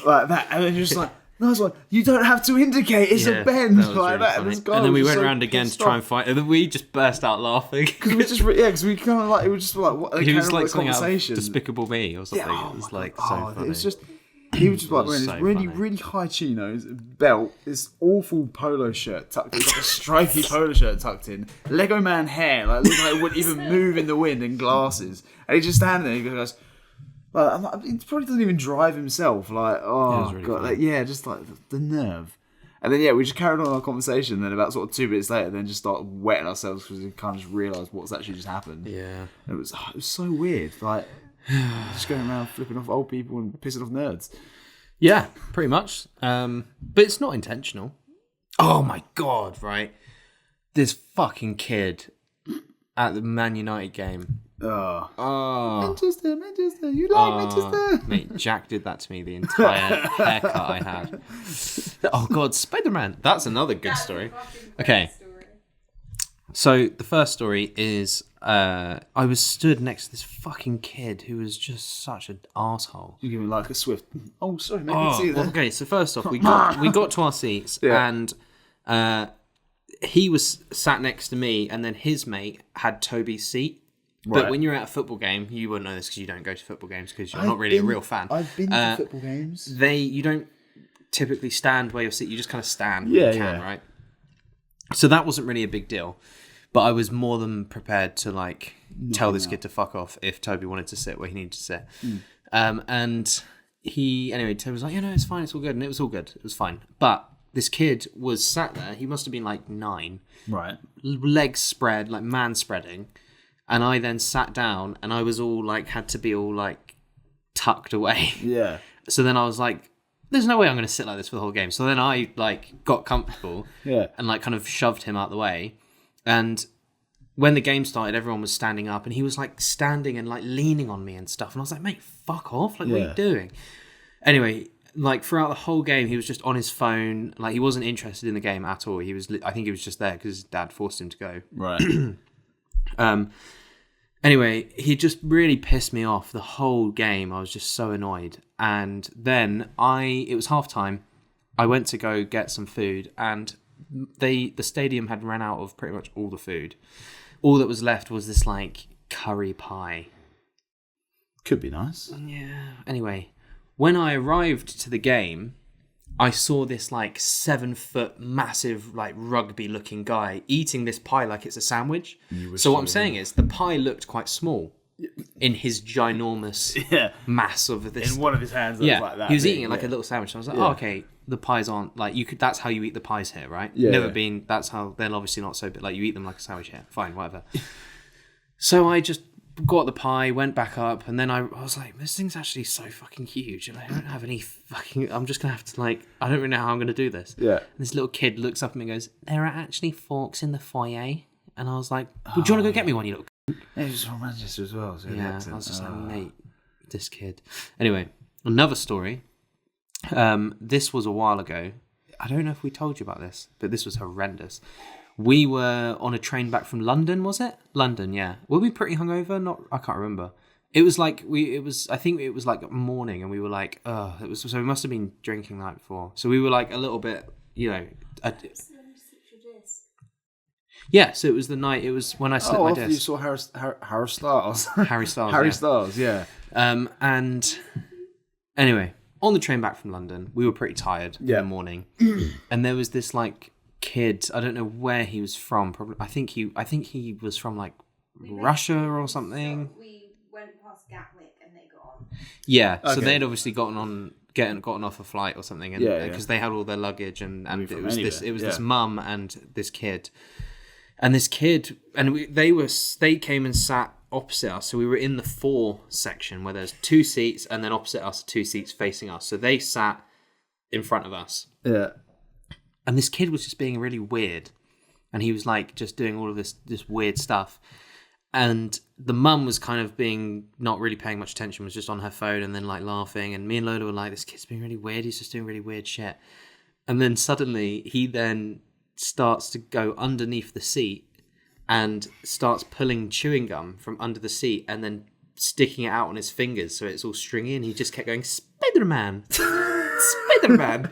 that. And then you're just like, nice one. You don't have to indicate. It's a bend like that. And then we went round again to try and fight. And then we just burst out laughing because we kind of like, it was just like what he was like the something conversation. out of Despicable Me or something. Yeah, it was like so funny. It was just he was just like wearing this really high chinos, belt, this awful polo shirt tucked in, like a stripy polo shirt tucked in, Lego Man hair, like looking like it wouldn't even move in the wind, and glasses, and he just standing there. He goes. Like, he probably doesn't even drive himself. Like, oh really god, like, just like the nerve. And then we just carried on our conversation. Then about sort of 2 minutes later, then just started wetting ourselves because we kind of just realised what's actually just happened. Yeah, and it was so weird. Like just going around flipping off old people and pissing off nerds. Yeah, pretty much. But it's not intentional. Oh my god! Right, this fucking kid at the Man United game Oh. Manchester. You like Manchester? Mate, Jack did that to me the entire haircut I had. Oh, God, Spider-Man. That's another good story. Okay. So the first story is I was stood next to this fucking kid who was just such an asshole. You give me like a swift. Oh, sorry, mate. I see that. Well, okay, so first off, we got to our seats and he was sat next to me, and then his mate had Toby's seat. But Right. when you're at a football game, you wouldn't know this because you don't go to football games because you're not really a real fan. I've been to football games. You don't typically stand where you're sitting. You just kind of stand Yeah, where you can, right? So that wasn't really a big deal. But I was more than prepared to like tell this kid to fuck off if Toby wanted to sit where he needed to sit. And Toby was like, no, it's fine, it's all good. And it was all good. It was fine. But this kid was sat there. He must have been like 9. Right. Legs spread, like man spreading. And I then sat down and I was all like, had to be all like tucked away. Yeah. So then I was like, there's no way I'm going to sit like this for the whole game. So then I like got comfortable and like kind of shoved him out the way. And when the game started, everyone was standing up and he was like standing and like leaning on me and stuff. And I was like, mate, fuck off. Like, what are you doing? Anyway, like throughout the whole game, he was just on his phone. Like he wasn't interested in the game at all. I think he was just there because his dad forced him to go. Right. Anyway, he just really pissed me off the whole game. I was just so annoyed. And then it was half time. I went to go get some food and the stadium had run out of pretty much all the food. All that was left was this like curry pie. Could be nice. Yeah. Anyway, when I arrived to the game, I saw this like 7-foot massive like rugby looking guy eating this pie like it's a sandwich. So what I'm saying is the pie looked quite small in his ginormous mass of this. In one of his hands, like that. He was eating it like a little sandwich. I was like, oh, okay, the pies aren't like you could. That's how you eat the pies here, right? Yeah. That's how they're obviously not so big. Like you eat them like a sandwich here. Fine, whatever. So I just got the pie, went back up, and then I was like, this thing's actually so fucking huge, and I don't have any fucking. I'm just gonna have to like. I don't really know how I'm gonna do this. Yeah. And this little kid looks up at me and goes, "There are actually forks in the foyer," and I was like, well, "Do you want to go get me one, you little?" He was from Manchester as well. So Yeah, I was just like, mate, this kid. Anyway, another story. This was a while ago. I don't know if we told you about this, but this was horrendous. We were on a train back from London, was it? London, yeah. Were we pretty hungover? I can't remember. It was like I think it was like morning, and we were like, so we must have been drinking the night before. So we were like a little bit, yeah, so it was the night. It was when I slipped my desk. You saw Harry Styles. Harry Styles. Harry Styles, yeah. And anyway, on the train back from London, we were pretty tired in the morning, and there was this like kid. I don't know where he was from. Probably, I think he was from like Russia or something. We went past Gatwick and they got on. Yeah, so they'd obviously gotten off a flight or something, and because they had all their luggage, and it was this mum and this kid. And this kid, they came and sat opposite us. So we were in the 4 section where there's 2 seats, and then opposite us, 2 seats facing us. So they sat in front of us. Yeah. And this kid was just being really weird. And he was like just doing all of this weird stuff. And the mum was kind of not really paying much attention, was just on her phone and then like laughing. And me and Lola were like, this kid's being really weird. He's just doing really weird shit. And then suddenly he then starts to go underneath the seat and starts pulling chewing gum from under the seat and then sticking it out on his fingers so it's all stringy, and he just kept going, Spider-Man! Spider-Man!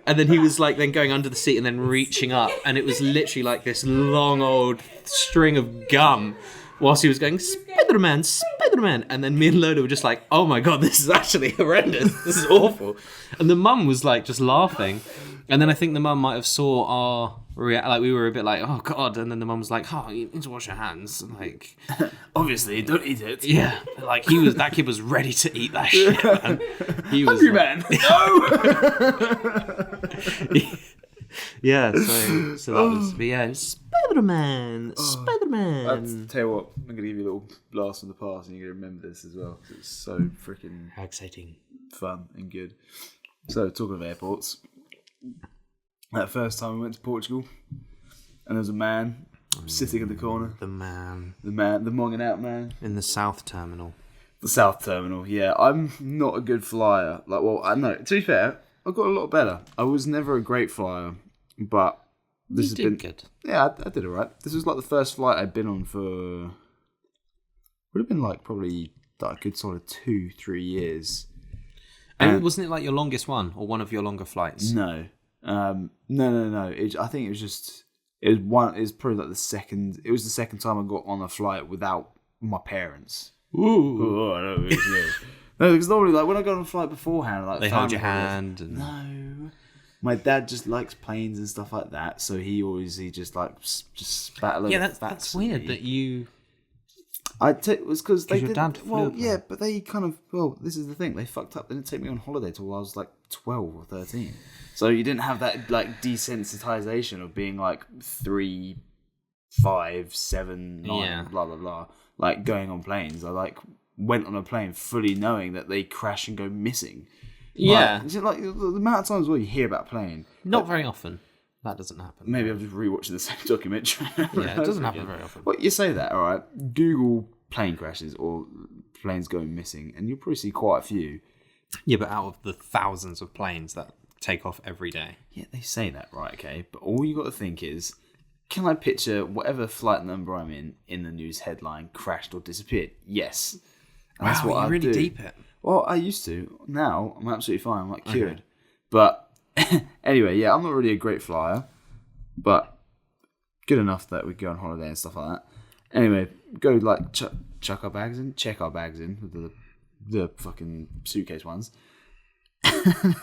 And then he was like then going under the seat and then reaching up, and it was literally like this long old string of gum whilst he was going, Spider-Man, Spider-Man. And then me and Lola were just like, oh my God, this is actually horrendous. This is awful. And the mum was like just laughing. And then I think the mum might have saw our like we were a bit like, oh God. And then the mum was like, oh, you need to wash your hands. Like, obviously, don't eat it. Yeah. Like that kid was ready to eat that shit, man. He was Hungry like, man. No! Yeah, so that was, but yeah, Spider-Man, Spider-Man. I'll tell you what, I'm going to give you a little blast from the past, and you're going to remember this as well, because it's so freaking How exciting. Fun and good. So, talking of airports, that first time we went to Portugal, and there was a man sitting in the corner. The man. The monging out man. In the South Terminal. The South Terminal, yeah. I'm not a good flyer. Like, well, I know. To be fair, I got a lot better. I was never a great flyer, but this has been good. Yeah, I did alright. This was like the first flight I'd been on for would have been like probably like a good solid 2-3 years. And wasn't it like your longest one or one of your longer flights? No, no. I think it was just it was probably like the second. It was the second time I got on a flight without my parents. Ooh. Oh, I know. No, because normally, like when I go on a flight beforehand, like They hold your hand. And... No, my dad just likes planes and stuff like that, so he just like just spat a load of that's weird that you. It was because they your did. dad Well, flew yeah, but they kind of. Well, this is the thing. They fucked up. They didn't take me on holiday till I was like 12 or 13. So you didn't have that like desensitization of being like 3, 5, 7, 9, blah blah blah. Like going on planes. I like went on a plane fully knowing that they crash and go missing. Yeah, like the amount of times where you hear about a plane. Not very often. That doesn't happen. Maybe I'm just rewatching the same documentary. Yeah, it doesn't happen very often. Well, you say that, all right. Google plane crashes or planes going missing, and you'll probably see quite a few. Yeah, but out of the thousands of planes that take off every day. Yeah, they say that, right? Okay, but all you got to think is, can I picture whatever flight number I'm in the news headline crashed or disappeared? Yes. And Wow, you really deep it. Well, I used to. Now I'm absolutely fine. I'm like cured. Okay. But anyway, yeah, I'm not really a great flyer, but good enough that we go on holiday and stuff like that. Anyway, go like check our bags in with the fucking suitcase ones.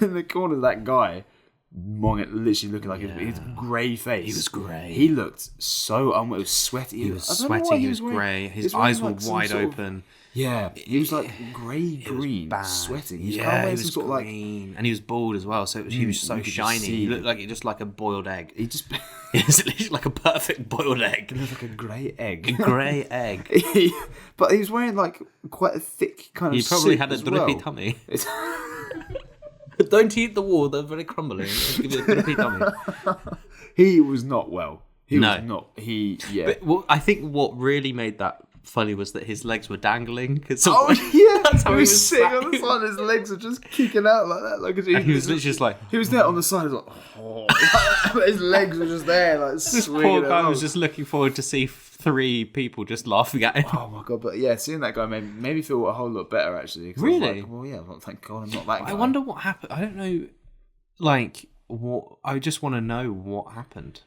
In the corner, that guy, literally looking like he was grey face. He was grey. He looked so it was sweaty. He was sweating. He was grey. His eyes were wide open. Yeah, he was like grey-green, sweating. He was sort of like green, and he was bald as well. So he was so shiny. He looked like a boiled egg. He was literally like a perfect boiled egg. He looked like a grey egg. A grey egg. But he was wearing like quite a thick kind of. He probably suit had a as drippy well. tummy. Don't eat the wall; they're very crumbling. Give you a drippy tummy. He was not well. He was not. But I think what really made that funny was that his legs were dangling. That's how he was sitting on the side. His legs were just kicking out like that. And he was literally just like he was there on the side. He was like, his legs were just there, like this swinging. Poor guy was just looking forward to see 3 people just laughing at him. Oh my god! But yeah, seeing that guy made me feel a whole lot better actually. Really? Well, yeah. Well, thank God I'm not that guy. I wonder what happened. I don't know. Like what? I just want to know what happened.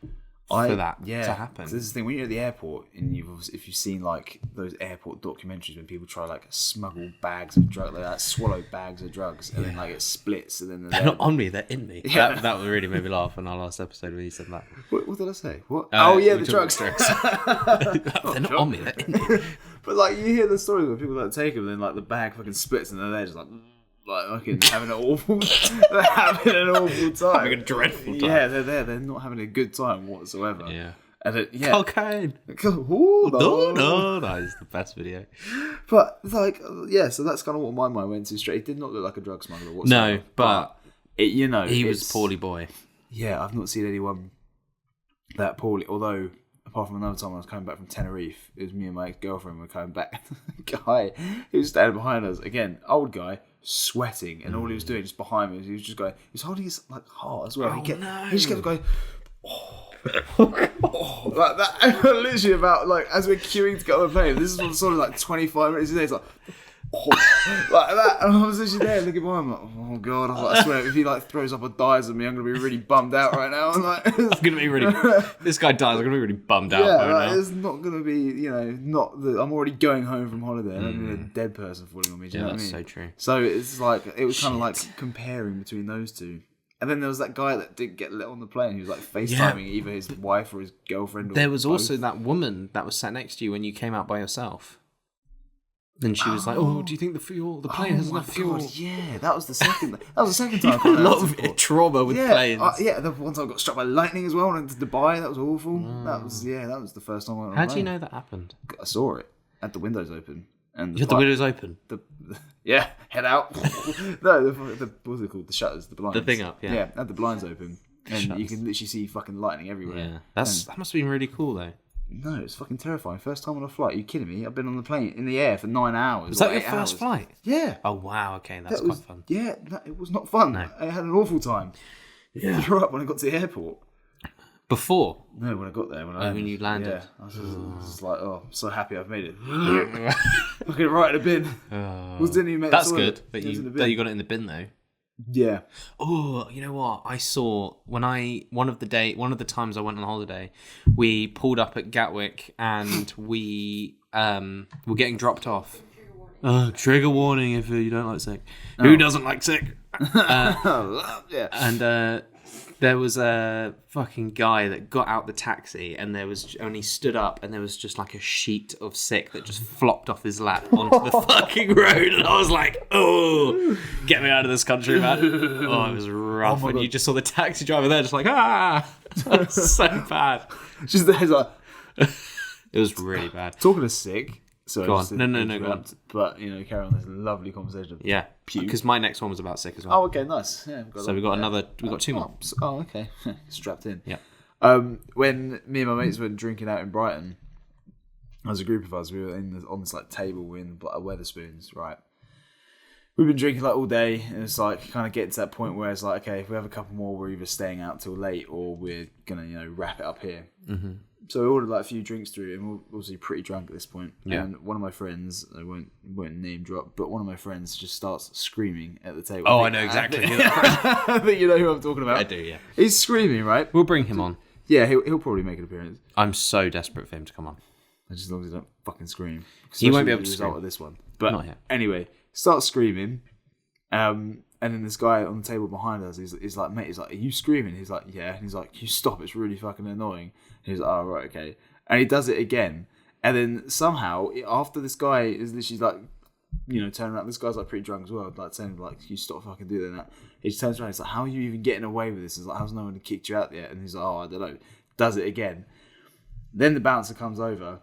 For that to happen. This is the thing, when you're at the airport and if you've seen like those airport documentaries when people try like smuggle bags of drugs, like that, swallow bags of drugs, and then like it splits, and then they're not on me, they're in me. Yeah. That really made me laugh in our last episode when you said that. What did I say? What? The drugs. They're not on me, they're in me. But like you hear the stories where people like take them, and then like the bag fucking splits, and then they're just like fucking having an awful time. Having a dreadful time. Yeah, they're there. They're not having a good time whatsoever. Yeah. And cocaine. No, that is the best video. But like, yeah, so that's kind of what my mind went to straight. It did not look like a drug smuggler whatsoever. No, but he was a poorly boy. Yeah, I've not seen anyone that poorly. Although, apart from another time I was coming back from Tenerife, it was me and my ex-girlfriend were coming back. Guy who was standing behind us, again, old guy, sweating, and all he was doing just behind me, he was holding his like heart as well. He just kept going, like that. Literally about like as we're queuing to get on the plane. This is sort of like 25 minutes. He's like, like that, and I was literally there looking behind him like, oh god, I swear if he like throws up or dies on me, I'm gonna be really bummed out right now. I'm like, I'm gonna be really. This guy dies, I'm gonna be really bummed out. Yeah, right now. It's not gonna be, not the. I'm already going home from holiday, and I'm a dead person falling on me. Do you know what I mean? That's so true. So it's like it was kind of like comparing between those two. And then there was that guy that didn't get let on the plane. He was like FaceTiming either his wife or his girlfriend. Or there was both. Also that woman that was sat next to you when you came out by yourself. And she was like, "Oh, do you think the plane has enough fuel?" God, yeah, that was the second. That was the second time. A lot of trauma with planes. The one time I got struck by lightning as well. And went to Dubai. That was awful. That was the first time I went on How do you know that happened? I saw it. Had the windows open. And you had the windows open? Head out. No, what's it called? The shutters, the blinds. The thing up, yeah. Yeah, had the blinds open. And you can literally see fucking lightning everywhere. Yeah, that must have been really cool though. No, it's fucking terrifying. First time on a flight. Are you kidding me? I've been on the plane in the air for 9 hours. Was that or your 8 first hours. flight? Yeah. Oh wow, okay, that's That quite was, fun. Yeah, it was not fun. No. I had an awful time. Yeah. Threw up when I got to the airport. Before? No, when I got there. When you landed? Yeah. I was just like, oh, I'm so happy I've made it. Fucking right in the bin. Didn't even make That's the toilet. good that It was in the you bin. you got it in the bin though. Yeah. Oh, you know what? I saw when one of the times I went on holiday, we pulled up at Gatwick and we were getting dropped off. Trigger warning if you don't like sick. Oh. Who doesn't like sick? Yeah. And there was a fucking guy that got out the taxi and he stood up and there was just like a sheet of sick that just flopped off his lap onto the fucking road, and I was like, oh, get me out of this country, man. Oh, it was rough. And God. you just saw the taxi driver there just like, so bad. Just there's like, It was really bad. talking of sick. Sorry, Go on. just No, go on. interrupt, But, carry on this lovely conversation. Yeah, Puke. because my next one was about sick as well. Oh, okay, nice. Yeah, So we got two more. Oh, okay. Strapped in. Yeah. When me and my mates were drinking out in Brighton, as a group of us, we were on this like table. We're in like Weatherspoons, right? We've been drinking like all day, and it's like kind of getting to that point where it's like, okay, if we have a couple more, we're either staying out till late or we're gonna wrap it up here. Mm-hmm. So we ordered like a few drinks through, and we're obviously pretty drunk at this point. Yeah. And one of my friends, I won't name drop, but one of my friends just starts screaming at the table. Oh, I know exactly who I think you know who I'm talking about. I do, yeah. He's screaming, right? We'll bring him on. Yeah, he'll probably make an appearance. I'm so desperate for him to come on. Just as long as he don't fucking scream. He won't be Especially able as to a result scream. of this one. But Not yet. anyway, starts screaming. And then this guy on the table behind us, he's like, mate, he's like, are you screaming? He's like, yeah. And he's like, you stop, it's really fucking annoying. And he's like, oh, right, okay. And he does it again. And then somehow, after this guy is literally like, turning around, this guy's like pretty drunk as well, like saying like, you stop fucking doing that. He just turns around, he's like, how are you even getting away with this? He's like, how's no one kicked you out yet? And he's like, oh, I don't know. Does it again. Then the bouncer comes over.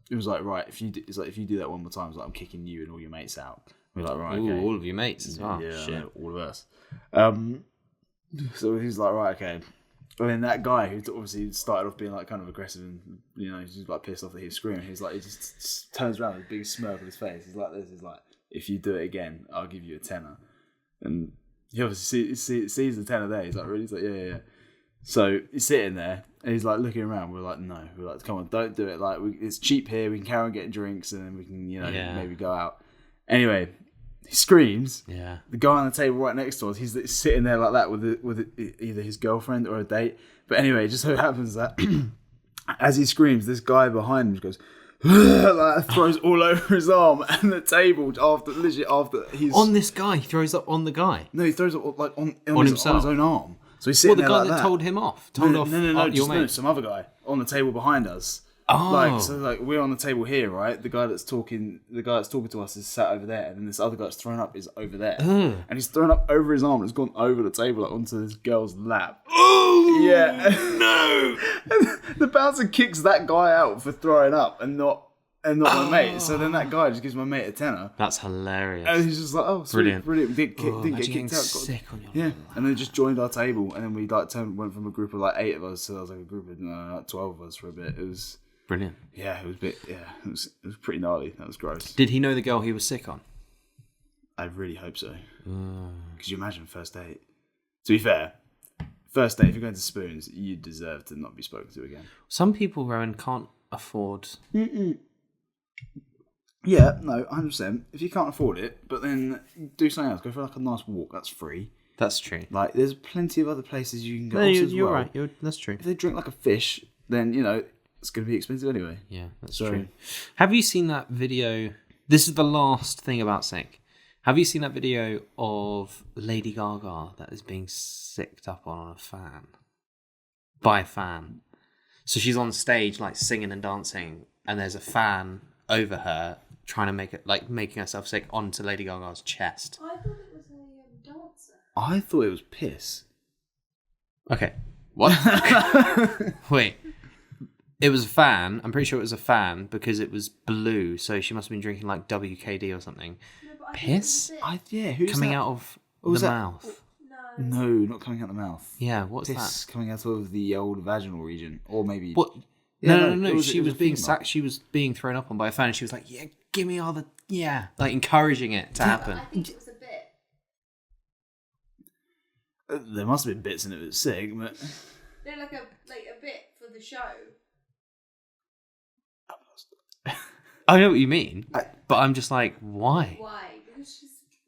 It was like, right, if you do that one more time, it's like, I'm kicking you and all your mates out. We're like, right, Ooh, okay. all of your mates as well. Yeah, Shit. all of us. So he's like, right, okay. And then that guy who obviously started off being like kind of aggressive and he's just like pissed off that he was screaming. He's like, he just turns around with a big smirk on his face. He's like this. He's like, if you do it again, I'll give you a tenner. And he obviously sees the tenner there. He's like, really? He's like, yeah. So he's sitting there and he's like looking around. We're like, no. We're like, come on, don't do it. Like, it's cheap here. We can carry on getting drinks and then we can, maybe go out. Anyway, he screams. Yeah. The guy on the table right next to us, he's sitting there like that with either his girlfriend or a date. But anyway, it just so happens that as he screams, this guy behind him goes, like throws all over his arm and the table after he's On this guy, he throws up on the guy. No, he throws it like on himself. on his own arm. So he's Well, sitting the there guy like that that. told him off. Told off No, your just mate. some other guy on the table behind us. Oh. So we're on the table here, right? The guy that's talking to us is sat over there, and then this other guy that's thrown up is over there, and he's thrown up over his arm. And it's gone over the table, like onto this girl's lap. Oh Yeah, no! and the bouncer kicks that guy out for throwing up, and not my mate. So then that guy just gives my mate a tenner, That's hilarious. and he's just like, "Oh, sweet, Brilliant. Didn't get Imagine kicked getting out. sick on your Yeah, and then just joined our table, and then we like went from a group of like 8 of us to like a group of like 12 of us for a bit. It was. Brilliant. Yeah, it was a bit. Yeah, it was pretty gnarly. That was gross. Did he know the girl he was sick on? I really hope so. Could you imagine first date? To be fair, first date, if you're going to Spoons, you deserve to not be spoken to again. Some people, Rowan, can't afford. Yeah, no, 100%. If you can't afford it, but then do something else. Go for like a nice walk. That's free. That's true. Like, there's plenty of other places you can go. No, Also as you're well, right. That's true. If they drink like a fish, then it's going to be expensive anyway. Yeah, that's So- true. Have you seen that video? This is the last thing about sick. Have you seen that video of Lady Gaga that is being sicked up on a fan? By a fan. So she's on stage like singing and dancing, and there's a fan over her trying to make it like making herself sick onto Lady Gaga's chest. I thought it was a dancer. I thought it was piss. Okay. What? Wait. It was a fan. I'm pretty sure it was a fan because it was blue, so she must have been drinking like WKD or something. No, but I Piss? thought it was it. Who's Coming that? out of What was the that? mouth. No. No, not coming out the mouth. Yeah, what's Piss that? coming out of the old vaginal region, or maybe What? No. She it was being female. sacked. She was being thrown up on by a fan. And she was like, "Yeah, give me all the like encouraging it to happen." I think it was a bit. There must have been bits in it that was sick, but They're like a bit for the show. I know what you mean, but I'm just like, why? Why? Because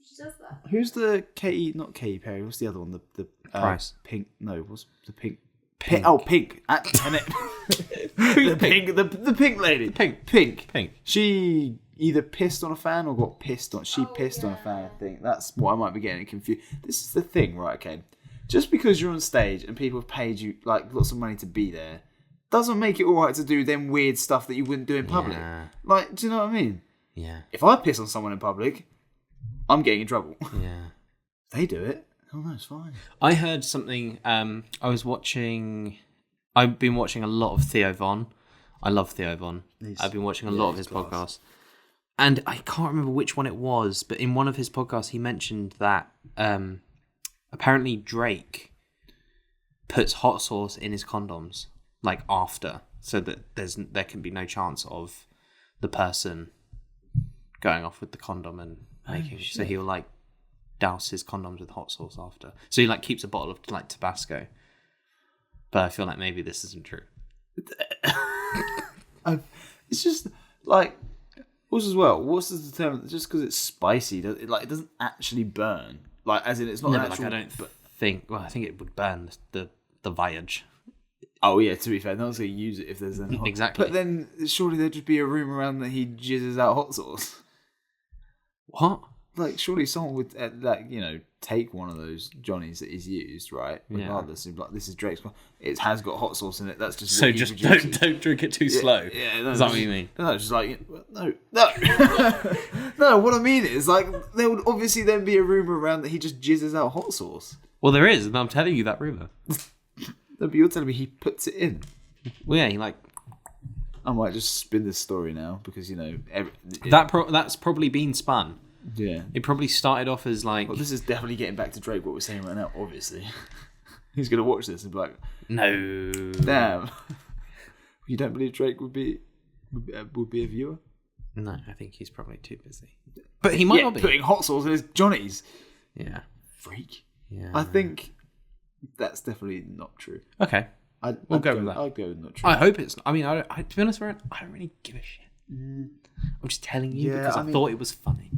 she does that. who's the Katy? Not Katy Perry. What's the other one? The Price. Pink. No, what's the pink? Pink. Oh, Pink. Damn it. the pink. The pink lady. Pink. She either pissed on a fan or got pissed on. She pissed on a fan. I think that's what I might be getting confused. This is the thing, right? Okay, just because you're on stage and people have paid you like lots of money to be there, doesn't make it alright to do them weird stuff that you wouldn't do in public. Yeah. Like, do you know what I mean? Yeah. If I piss on someone in public, I'm getting in trouble. Yeah. They do it. Oh no, it's fine. I heard something. I've been watching a lot of Theo Von. I love Theo Von. I've been watching a lot of his podcasts. And I can't remember which one it was, but in one of his podcasts, he mentioned that apparently Drake puts hot sauce in his condoms, like after, so that there can be no chance of the person going off with the condom and making. So he'll like douse his condoms with hot sauce after. So he like keeps a bottle of like Tabasco. But I feel like maybe this isn't true. It's just like, also as well, what's the term? Just because it's spicy, it doesn't actually burn. Like, as in, it's not No, an but actual. like I don't think. Well, I think it would burn the voyage. Oh yeah, to be fair, no one's going to use it if there's any hot. Exactly. But then surely there'd just be a rumour around that he jizzes out hot sauce. What? Like, surely someone would take one of those Johnnies that he's used, right? Regardless, like, this is Drake's. It has got hot sauce in it. That's just So what he just produces. don't drink it too slow. Yeah, no, Is that what you mean? No, just like no. No, what I mean is like there would obviously then be a rumor around that he just jizzes out hot sauce. Well, there is, and I'm telling you that rumor. No, but you're telling me he puts it in. Well, yeah, he like I might just spin this story now because that's probably been spun. Yeah, It probably started off as like well, this is definitely getting back to Drake. What we're saying right now, obviously, he's gonna watch this and be like, no. "Damn, you don't believe Drake would be a viewer?" No, I think he's probably too busy. But he might not be. Putting hot sauce in his Johnnies. Yeah. Freak. Yeah. I think that's definitely not true. Okay. We'll go with that. I'll go with not true. I hope it's. I mean, to be honest, Ryan, I don't really give a shit. I'm just telling you because I thought it was funny.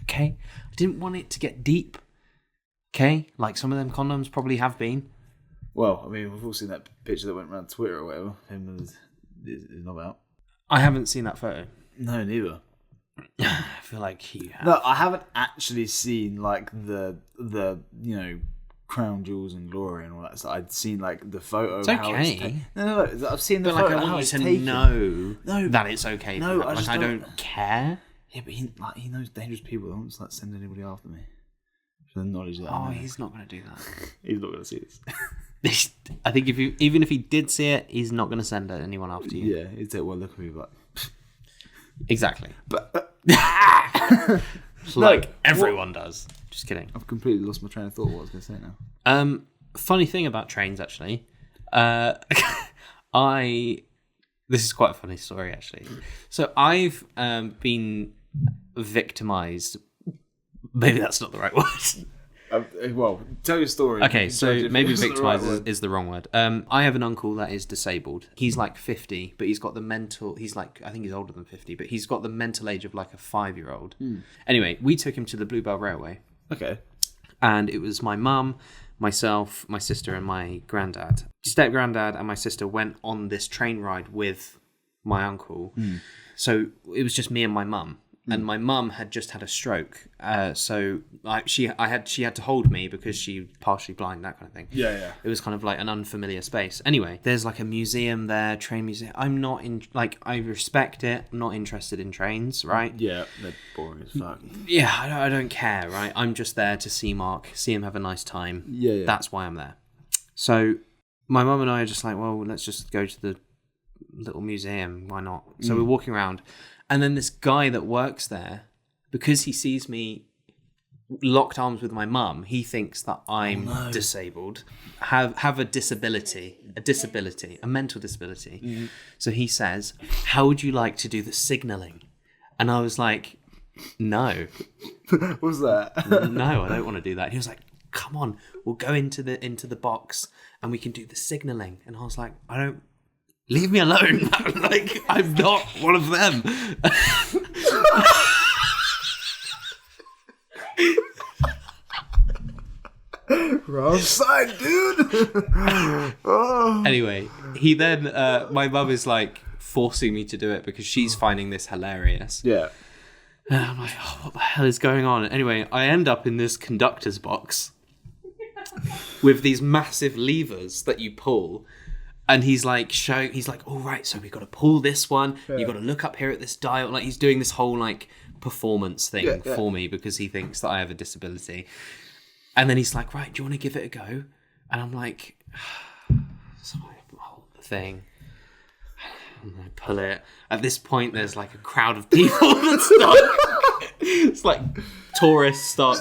Okay, I didn't want it to get deep. Okay, like some of them condoms probably have been. Well, I mean, we've all seen that picture that went around Twitter or whatever. Him is not out. I haven't seen that photo. No, neither. I feel like you have. No, I haven't actually seen like the crown jewels and glory and all that stuff. I'd seen like the photo. It's of how okay. it's no, I've seen the But photo. like, I how want it's you to taken. know that it's okay. No, I don't care. Yeah, but he knows dangerous people. I won't just send anybody after me for the knowledge that. I know. He's not going to do that. He's not going to see this. I think even if he did see it, he's not going to send anyone after you. Yeah, he'd take one look at me like. Exactly. But like everyone does. Just kidding. I've completely lost my train of thought. What I was going to say now. Funny thing about trains, actually. This is quite a funny story, actually. So I've been victimized. Maybe that's not the right word. Well, tell your story. Okay, so maybe victimized right is the wrong word. I have an uncle that is disabled. He's like 50, but he's got the mental... He's like... I think he's older than 50, but he's got the mental age of like a 5-year-old. Anyway, we took him to the Bluebell Railway. Okay. And it was my mum, myself, my sister, and my granddad. Step-granddad and my sister went on this train ride with my uncle. So it was just me and my mum. And my mum had just had a stroke, so she had to hold me because she's partially blind, that kind of thing. Yeah. It was kind of like an unfamiliar space. Anyway, there's like a museum there, train museum. I'm not in, like, I respect it. I'm not interested in trains, right? Yeah, they're boring as fuck. Yeah, I don't care, right? I'm just there to see Mark, see him have a nice time. Yeah. That's why I'm there. So my mum and I are just like, well, let's just go to the little museum. Why not? So we're walking around. And then this guy that works there, because he sees me locked arms with my mum. He thinks that I'm disabled, have a disability, a mental disability. Mm-hmm. So he says, "How would you like to do the signalling?" And I was like, "No." What was that? No, I don't want to do that. And he was like, "Come on, we'll go into the box and we can do the signalling." And I was like, "I don't. Leave me alone. Like, I'm not one of them." Wrong side, dude. Oh. Anyway, he then, my mum is like forcing me to do it because she's finding this hilarious. Yeah. And I'm like, oh, what the hell is going on? Anyway, I end up in this conductor's box with these massive levers that you pull. And he's like, all right, so we've got to pull this one. Yeah. You've got to look up here at this dial. Like, he's doing this whole like performance thing for me because he thinks that I have a disability. And then he's like, right, do you want to give it a go? And I'm like, so I hold the thing. And I pull it. At this point, there's like a crowd of people that start. It's like tourists start.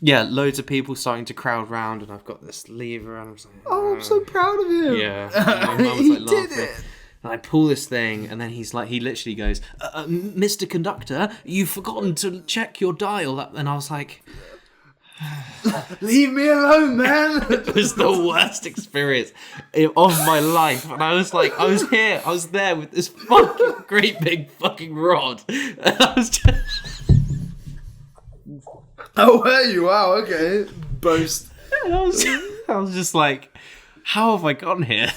Yeah, loads of people starting to crowd round, and I've got this lever, and I'm like, "Oh, I'm so proud of him!" Yeah, and my mum's like laughing. Did it. And I pull this thing, and then he literally goes, "Mr. Conductor, you've forgotten to check your dial." And I was like, "Leave me alone, man!" It was the worst experience of my life, and I was like, I was there with this fucking great big fucking rod, and I was just. Oh, were you? Wow, okay. Boast. And I was just like, how have I gotten here?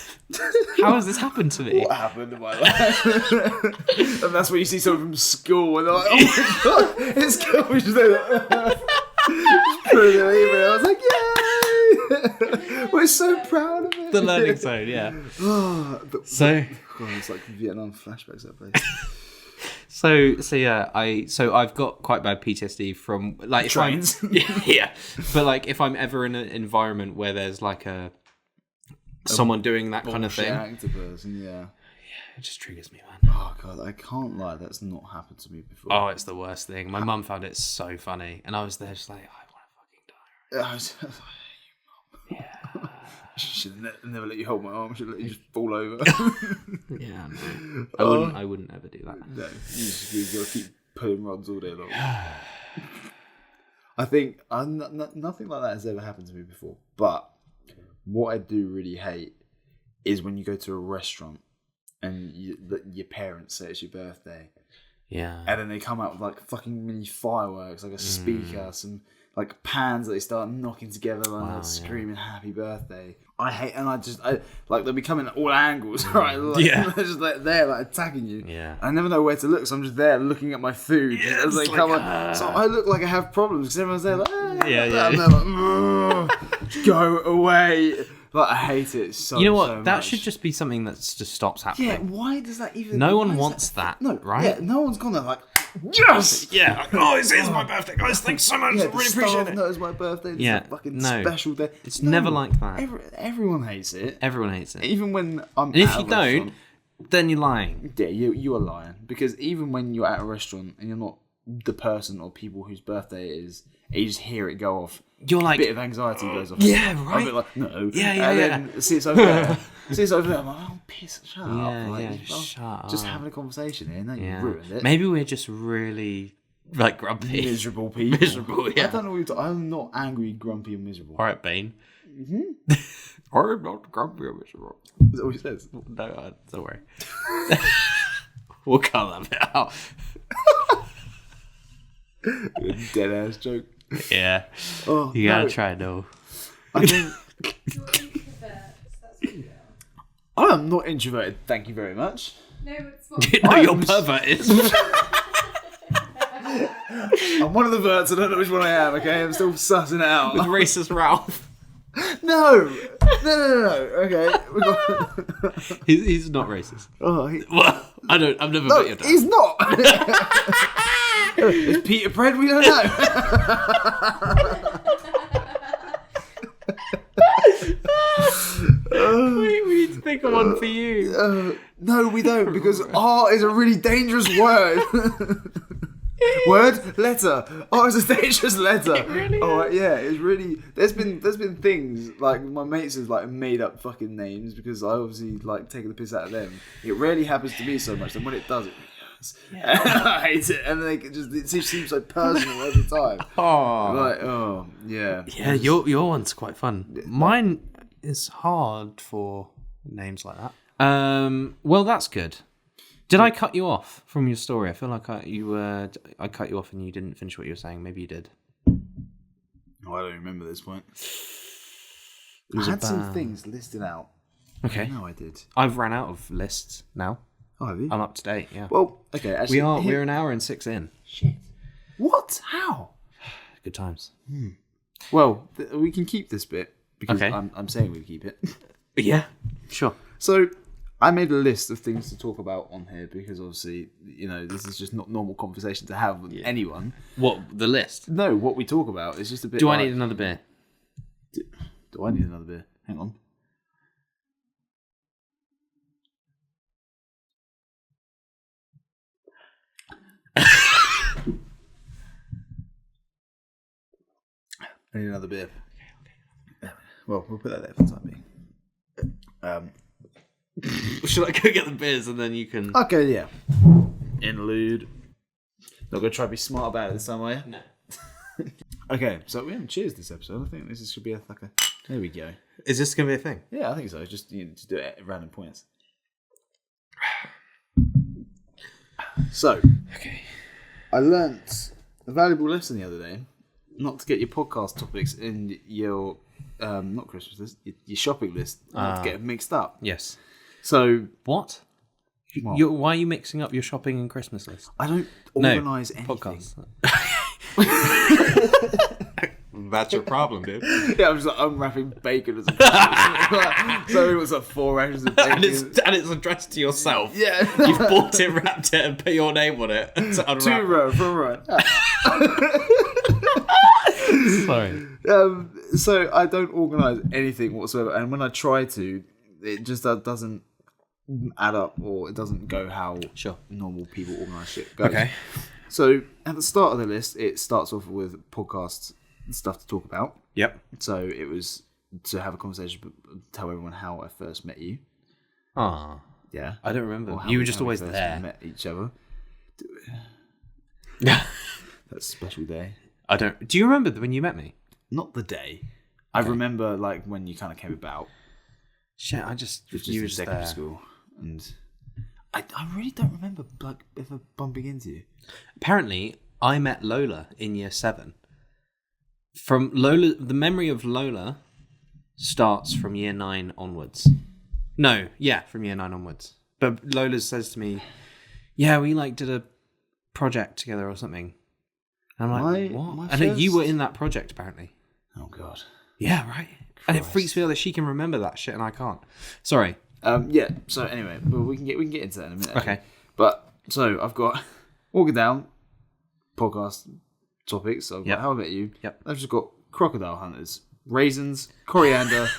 How has this happened to me? What happened in my life? And that's when you see someone from school and they're like, oh my god, it's cool. We just like, I was like, yay! We're so proud of it. The learning zone, yeah. So it's like Vietnam flashbacks, that place. So yeah, I've got quite bad PTSD from like trains. Yeah, but like if I'm ever in an environment where there's like someone doing that kind of thing, actor person, yeah, it just triggers me, man. Oh god, I can't lie, that's not happened to me before. Oh, it's the worst thing. My mum found it so funny, and I was there just like, I want to fucking die. I was like, yeah. She should never let you hold my arm. Should let you just fall over. Yeah, no. I wouldn't ever do that. No, you gotta keep pulling rods all day long. I think nothing like that has ever happened to me before. But what I do really hate is when you go to a restaurant and your parents say it's your birthday. Yeah. And then they come out with like fucking mini fireworks, like a speaker, some like pans that they start knocking together and like, screaming happy birthday. I hate, and I like they'll be coming at all angles, right? Like, they're just like there, like attacking you. Yeah. I never know where to look, so I'm just there looking at my food as they come on. So I look like I have problems because everyone's there like, and they're like, go away. Like I hate it so. You know what? So that much. should just be something that just stops happening. Yeah. Why does that even? No one wants that. No. Right? Yeah. No one's gone there like. Yes! Yeah. Oh, it's my birthday, guys. Thanks so much. I really appreciate it. No, it's my birthday. It's a fucking special day. It's never like that. Everyone hates it. Everyone hates it. Even when I'm and if you don't, then you're lying. Yeah, you are lying. Because even when you're at a restaurant and you're not the person or people whose birthday it is, and you just hear it go off, you're like... a bit of anxiety goes off. Yeah, right. I'm a bit like, no. Yeah. And then see it's over there. I'm like, oh, piss, shut up. Like, shut up. Just having a conversation here. No, you ruined it. Maybe we're just really... like grumpy, miserable people. Miserable, yeah. I don't know what you're I'm not angry, grumpy, and miserable. All right, Bane. Mm-hmm. I'm not grumpy or miserable. Is that what he says? No, don't worry. We'll cut that bit out. Dead ass joke. Yeah. Oh, you gotta try though. I think. I am not introverted. Thank you very much. No, it's not. You know your pervert is. I'm one of the verts. I don't know which one I am. Okay, I'm still sussing it out. With racist Ralph. No. Okay, he's not racist. Oh, well, I've never met your dad. He's not. Is Peter Pred? We don't know. We need to think of one for you. No, we don't, because art is a really dangerous word. Word, letter, ostentatious letter. Yeah, it's really. There's been things like my mates have like made up fucking names because I obviously like taking the piss out of them. It rarely happens to me so much, and when it does, it really hurts. Yeah. I hate it, and like it just seems so personal every time. Yeah. Yeah, your one's quite fun. Mine is hard for names like that. Well, that's good. Did I cut you off from your story? I feel like I cut you off and you didn't finish what you were saying. Maybe you did. Oh, I don't remember this point. I had some things listed out. Okay. No, I did. I've ran out of lists now. Oh, have you? I'm up to date. Yeah. Well, okay. Actually, We're an hour and 6 in. Shit. What? How? Good times. Well, we can keep this bit because Okay. I'm saying we keep it. Yeah. Sure. So I made a list of things to talk about on here because obviously, this is just not normal conversation to have with anyone. What, the list? No, what we talk about is just a bit. Do I need another beer? Do I need another beer? Hang on. I need another beer. Okay. Well, we'll put that there for the time being. Should I go get the beers and then you can... Okay, yeah. Interlude. Not going to try to be smart about it this time, are you? No. Okay, so we haven't cheers this episode. I think this should be a... There we go. Is this going to be a thing? Yeah, I think so. Just do it at random points. So, Okay. I learnt a valuable lesson the other day. Not to get your podcast topics in your... not Christmas list, your shopping list. Not to get them mixed up. Yes. So... What? What? Why are you mixing up your shopping and Christmas list? I don't organise anything. Podcast. That's your problem, dude. Yeah, I'm just like unwrapping bacon as a So it was like 4 rations of bacon. and it's addressed to yourself. Yeah. You've bought it, wrapped it, and put your name on it. To unwrap 2 row from right. Sorry. So I don't organise anything whatsoever, and when I try to, it just doesn't add up, or it doesn't go how normal people organise shit goes. Okay. So at the start of the list, it starts off with podcast stuff to talk about. Yep. So it was to have a conversation, tell everyone how I first met you. Ah. Yeah. I don't remember. You were just always there. Met each other. Yeah. That's a special day. I don't. Do you remember when you met me? Not the day. I remember like when you kind of came about. Shit, I just It was just in secondary school, and I really don't remember like ever bumping into you. Apparently, I met Lola in year 7. From Lola, the memory of Lola starts from year 9 onwards. No, yeah, from year 9 onwards. But Lola says to me, "Yeah, we like did a project together or something." And I'm like, "What?" And you were in that project apparently. Oh God. Yeah, right. Christ. And it freaks me out that she can remember that shit and I can't. Sorry. Yeah. So anyway, well, we can get into that in a minute. Okay. But so I've got walking down podcast topics. So I've got how I met you. Yep. I've just got crocodile hunters, raisins, coriander,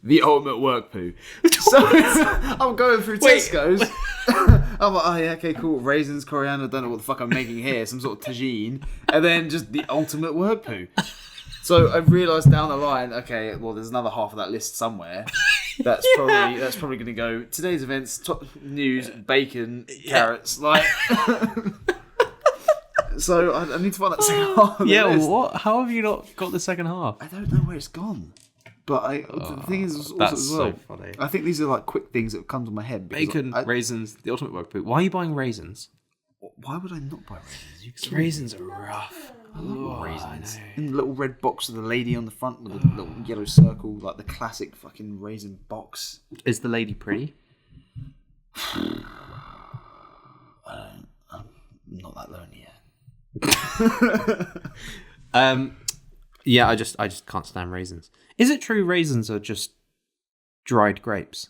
the ultimate work poo. So I'm going through Tesco's. I'm like, oh yeah, okay, cool. Raisins, coriander. Don't know what the fuck I'm making here. Some sort of tagine, and then just the ultimate work poo. So I've realised down the line, okay, well, there's another half of that list somewhere. That's probably going to go today's events, top news, bacon, carrots, like. So I need to find that second half. Of the list. What? How have you not got the second half? I don't know where it's gone. But the thing is, also that's as well, so funny. I think these are like quick things that have come to my head. Bacon, raisins, the ultimate work poo. Why are you buying raisins? Why would I not buy raisins? Raisins are rough. I love raisins. In the little red box with the lady on the front with a little yellow circle, like the classic fucking raisin box. Is the lady pretty? I'm not that lonely yet. Yeah, I just can't stand raisins. Is it true raisins are just dried grapes?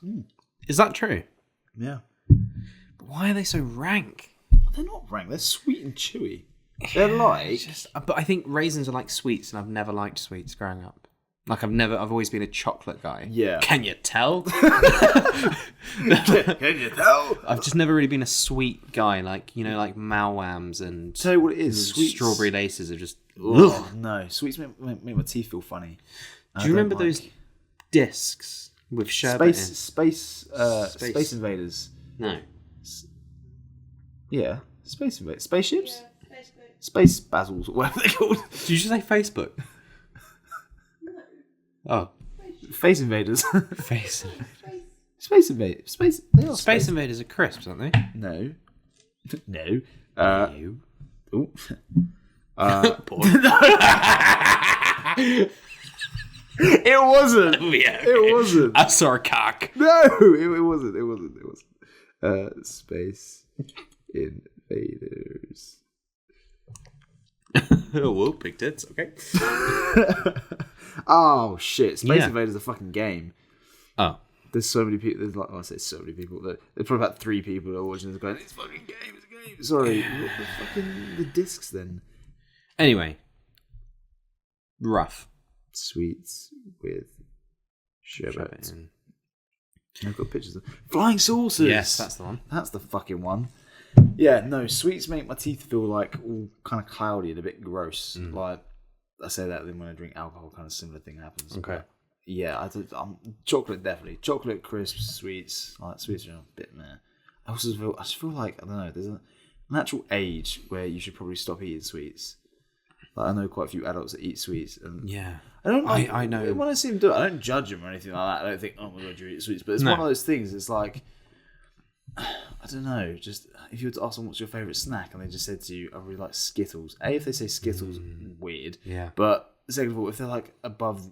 Is that true? Yeah. But why are they so rank? They're not rank. They're sweet and chewy. They're like... But I think raisins are like sweets, and I've never liked sweets growing up. Like I've always been a chocolate guy. Yeah. Can you tell? Can you tell? I've just never really been a sweet guy, like like Malwams and Tell you what it is. Sweets, strawberry laces are just. Oh, no, sweets make my teeth feel funny. Do you remember those discs with sherbet in? Space Invaders. No. Yeah, Space Invaders. Spaceships? Yeah, Facebook. Space Basils, or whatever they're called. Did you just say Facebook? No. Oh. Face Invaders. Face. Space Invaders. They are Space Invaders are crisps, aren't they? No. No. You. Ooh. It wasn't. Oh, yeah. It wasn't. I saw a cock. No, it wasn't. It wasn't. Space Invaders. Oh, whoa, big tits. Okay. Oh shit! Space Yeah. Invaders is a fucking game. Oh. There's so many people. There's I say so many people. There's probably about 3 people that are watching this going, "It's fucking game. It's a game." Sorry, what the fucking the discs then? Anyway. Rough. Sweets with sherbet. in. I've got pictures of flying saucers. Yes, that's the one. That's the fucking one. Yeah, no, sweets make my teeth feel like all kind of cloudy and a bit gross. Like I say that, then when I drink alcohol, kind of similar thing happens. Okay. But yeah, chocolate definitely. Chocolate, crisps, sweets. Like sweets are a bit meh. I just feel like I don't know. There's an actual age where you should probably stop eating sweets. Like I know quite a few adults that eat sweets, and Yeah. I don't. I know. When I see them do it, I don't judge them or anything like that. I don't think, oh my god, you eat sweets. But it's No. one of those things. It's like, I don't know. Just if you were to ask them what's your favourite snack, and they just said to you, I really like Skittles. If they say Skittles, weird. Yeah. But second of all, if they're like above,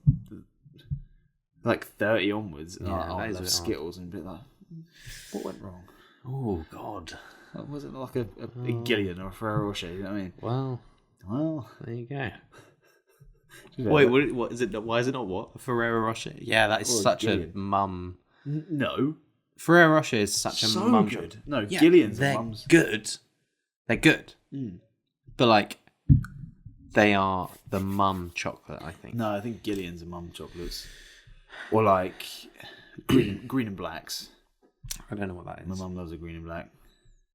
like 30 onwards, and Yeah, I that is a love bit Skittles, and a bit like, what went wrong? Oh, God. Was it like a Gillian or a Ferrero Rocher? You know what I mean? Well, there you go. Yeah. Wait, what is it? Why is it not what? A Ferrero Rocher? Yeah, that is Or a such a Gillian. mum. No. Ferrero Rocher is such a So mum. good. No, Yeah, Gillian's they're are mums. good. They're good. But like, they are the mum chocolate, I think. No, I think Gillian's are mum chocolates. Or like green and blacks. I don't know what that My is. mum loves a green and black.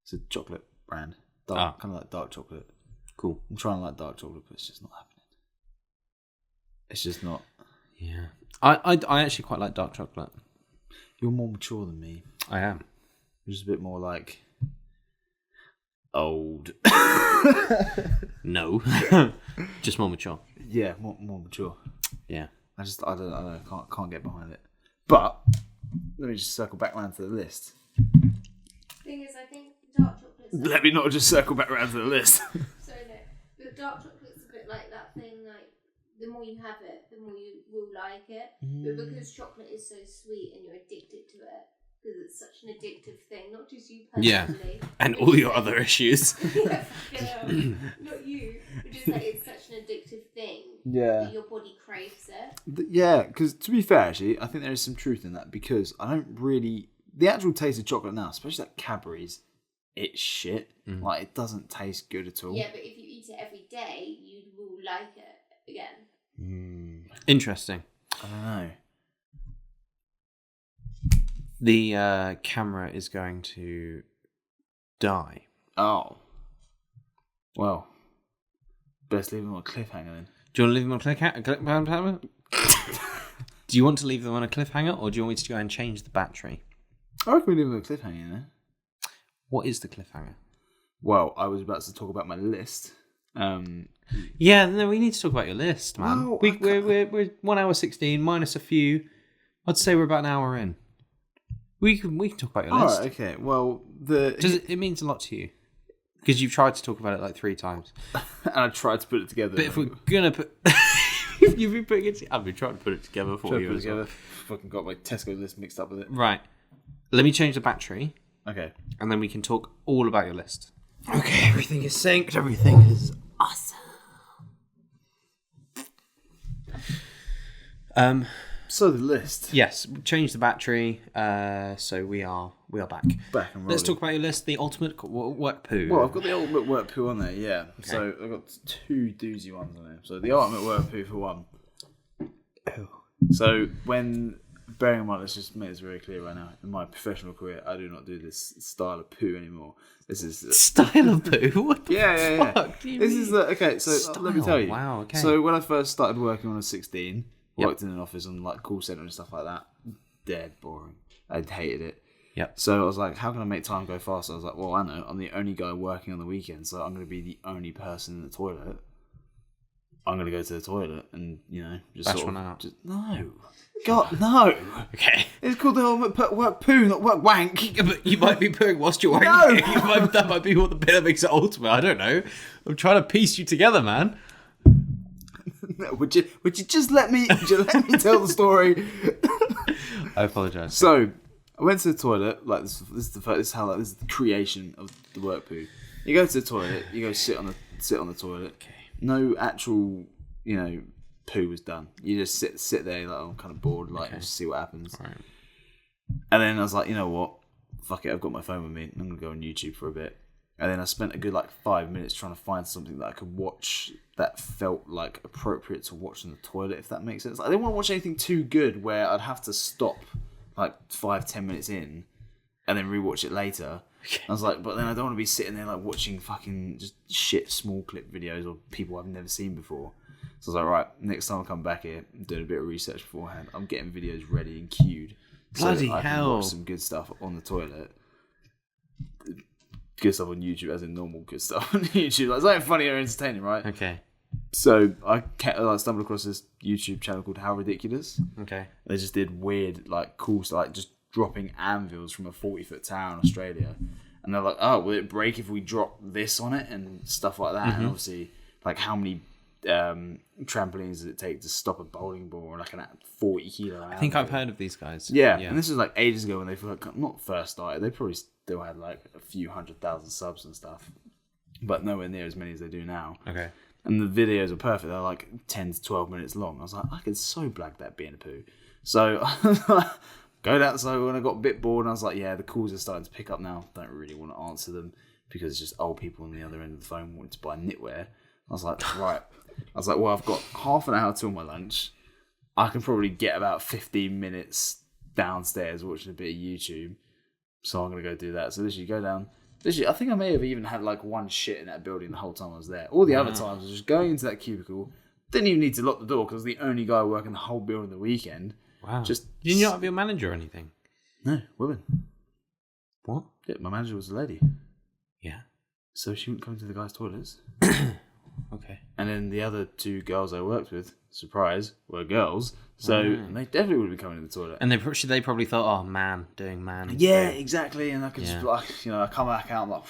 It's a chocolate brand. Dark, kind of like dark chocolate. Cool. I'm trying to like dark chocolate, but it's just not happening. It's just not. Yeah. I actually quite like dark chocolate. You're more mature than me. I am. You're just a bit more like old. No. Just more mature. Yeah, more mature. Yeah. I don't know. Can't get behind it. But let me just circle back around to the list. Thing is, I think dark chocolate's Let me not just circle back around to the list. so no, but dark chocolate's a bit like that thing. Like the more you have it, the more you will like it. But because chocolate is so sweet and you're addicted to it, because it's such an addictive thing, not just you Yeah. personally, And but all just your like- other issues. yeah, fucking hell. Not you, but just like it's such an addictive thing Yeah. that your body craves it. Yeah, because to be fair, actually, I think there is some truth in that because I don't really... The actual taste of chocolate now, especially like Cadbury's, it's shit. Like, it doesn't taste good at all. Yeah, but if you eat it every day, you will like it again. Interesting. I don't know. The camera is going to die. Oh. Well. Best leave them on a cliffhanger then. Do you want to leave them on a cliffhanger? Do you want to leave them on a cliffhanger, or do you want me to go and change the battery? I reckon we leave them on a cliffhanger then. What is the cliffhanger? Well, I was about to talk about my list. Yeah, no, we need to talk about your list, man. Well, We're 1 hour 16 minus a few. I'd say we're about an hour in. We can talk about your list. Alright, okay. Well, It means a lot to you because you've tried to talk about it like 3 times. and I tried to put it together. But if we're gonna put, you've been putting it. I've been trying to put it together for you. As well. Fucking got my Tesco list mixed up with it. Right. Let me change the battery, Okay. and then we can talk all about your list. Okay, everything is synced. Everything is awesome. So the list. Yes, change the battery. So we are back. Back and rolling. Let's talk about your list. The ultimate work poo. Well, I've got the ultimate work poo on there, yeah. So I've got 2 doozy ones on there. So the ultimate work poo for one So bearing in mind, let's just make this very clear right now. In my professional career, I do not do this style of poo anymore. This is Style of poo? What the yeah. fuck do you This mean? is okay. So let me tell you. Wow, okay. So when I first started working when I was 16, worked in an office on like call center and stuff like that. Dead boring. I hated it. Yep. So I was like, how can I make time go faster? I was like, well, I know. I'm the only guy working on the weekend, so I'm going to be the only person in the toilet. I'm going to go to the toilet and, just Bash sort one of... out. No. God, no. Okay. It's called the whole work poo, not work wank. Yeah, but you might be pooing whilst you're wanking. No. That might be what the bit that makes it ultimate. I don't know. I'm trying to piece you together, man. Would you just let me tell the story? I apologise. So I went to the toilet. Like this is the creation of the work poo. You go to the toilet. You go sit on the toilet. Okay. No actual poo was done. You just sit there like I'm kind of bored, like just see what happens. Right. And then I was like, you know what? Fuck it. I've got my phone with me. I'm gonna go on YouTube for a bit. And then I spent a good 5 minutes trying to find something that I could watch that felt like appropriate to watch in the toilet, if that makes sense. I didn't want to watch anything too good where I'd have to stop 5-10 minutes in and then rewatch it later. I was like, but then I don't want to be sitting there watching fucking just shit small clip videos of people I've never seen before. So I was like, right, next time I come back here, I'm doing a bit of research beforehand. I'm getting videos ready and queued. Bloody so I can hell. watch some good stuff on the toilet. Good stuff on YouTube, as in normal good stuff on YouTube. It's like funny or entertaining, right? Okay. So I stumbled across this YouTube channel called How Ridiculous. Okay. They just did weird, cool stuff, just dropping anvils from a 40-foot tower in Australia. And they're like, oh, will it break if we drop this on it and stuff like that? And obviously, how many trampolines does it take to stop a bowling ball or a 40-kilo anvil? I think I've heard of these guys. Yeah. And this was ages ago when they not first started. They probably still had a few 100,000 subs and stuff, but nowhere near as many as they do now. Okay. And the videos are perfect. They're 10 to 12 minutes long. I was like, I could so blag that being a poo. So go outside when I got a bit bored and I was like, yeah, the calls are starting to pick up now. Don't really want to answer them because it's just old people on the other end of the phone wanting to buy knitwear. I was like, right. I was like, well, I've got half an hour till my lunch. I can probably get about 15 minutes downstairs watching a bit of YouTube. So I'm going to go do that. So literally go down. Literally, I think I may have even had one shit in that building the whole time I was there. All the other times I was just going into that cubicle. Didn't even need to lock the door because I was the only guy working the whole building the weekend. Wow. Just Did you not have your manager or anything? No, women. What? Yeah, my manager was a lady. Yeah. So she wouldn't come into the guys' toilets. Okay. And then the other two girls I worked with, surprise, were girls. So they definitely would have been coming to the toilet. And they probably thought, oh, man, doing man. Yeah, exactly. And I could just I come back out, I'm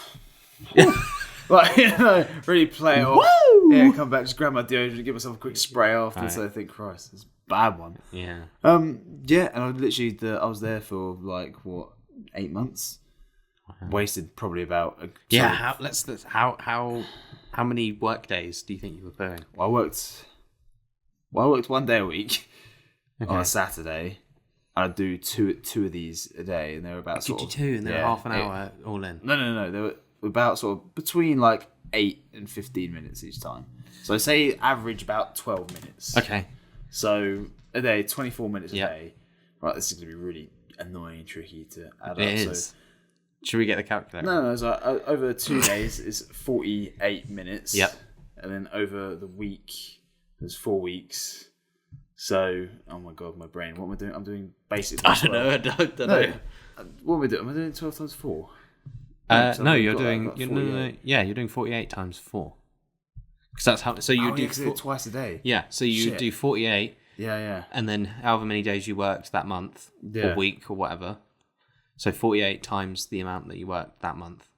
really play it off. Woo! Yeah, come back, just grab my deodorant, give myself a quick spray off, and so I think, Christ, it's a bad one. Yeah. Yeah, and I was there for 8 months. Wow. Wasted probably about how many work days do you think you were pooing? I worked 1 day a week on a Saturday. I'd do two of these a day, and they were about Did you two, and they were half an hour all in? No. They were about between 8 and 15 minutes each time. So I say average about 12 minutes. Okay. So a day, 24 minutes a day. Right, this is going to be really annoying and tricky to add up. It is. So, should we get the calculator? No. So over 2 days is 48 minutes. Yep. And then over the week, there's 4 weeks. So, oh my God, my brain. What am I doing? I'm doing basically. I don't know. What am I doing? Am I doing 12 times 4? You're doing 48 times 4. Because that's how. So you do it twice a day. Yeah. So you do 48. Yeah. And then however many days you worked that month or week or whatever. So 48 times the amount that you worked that month,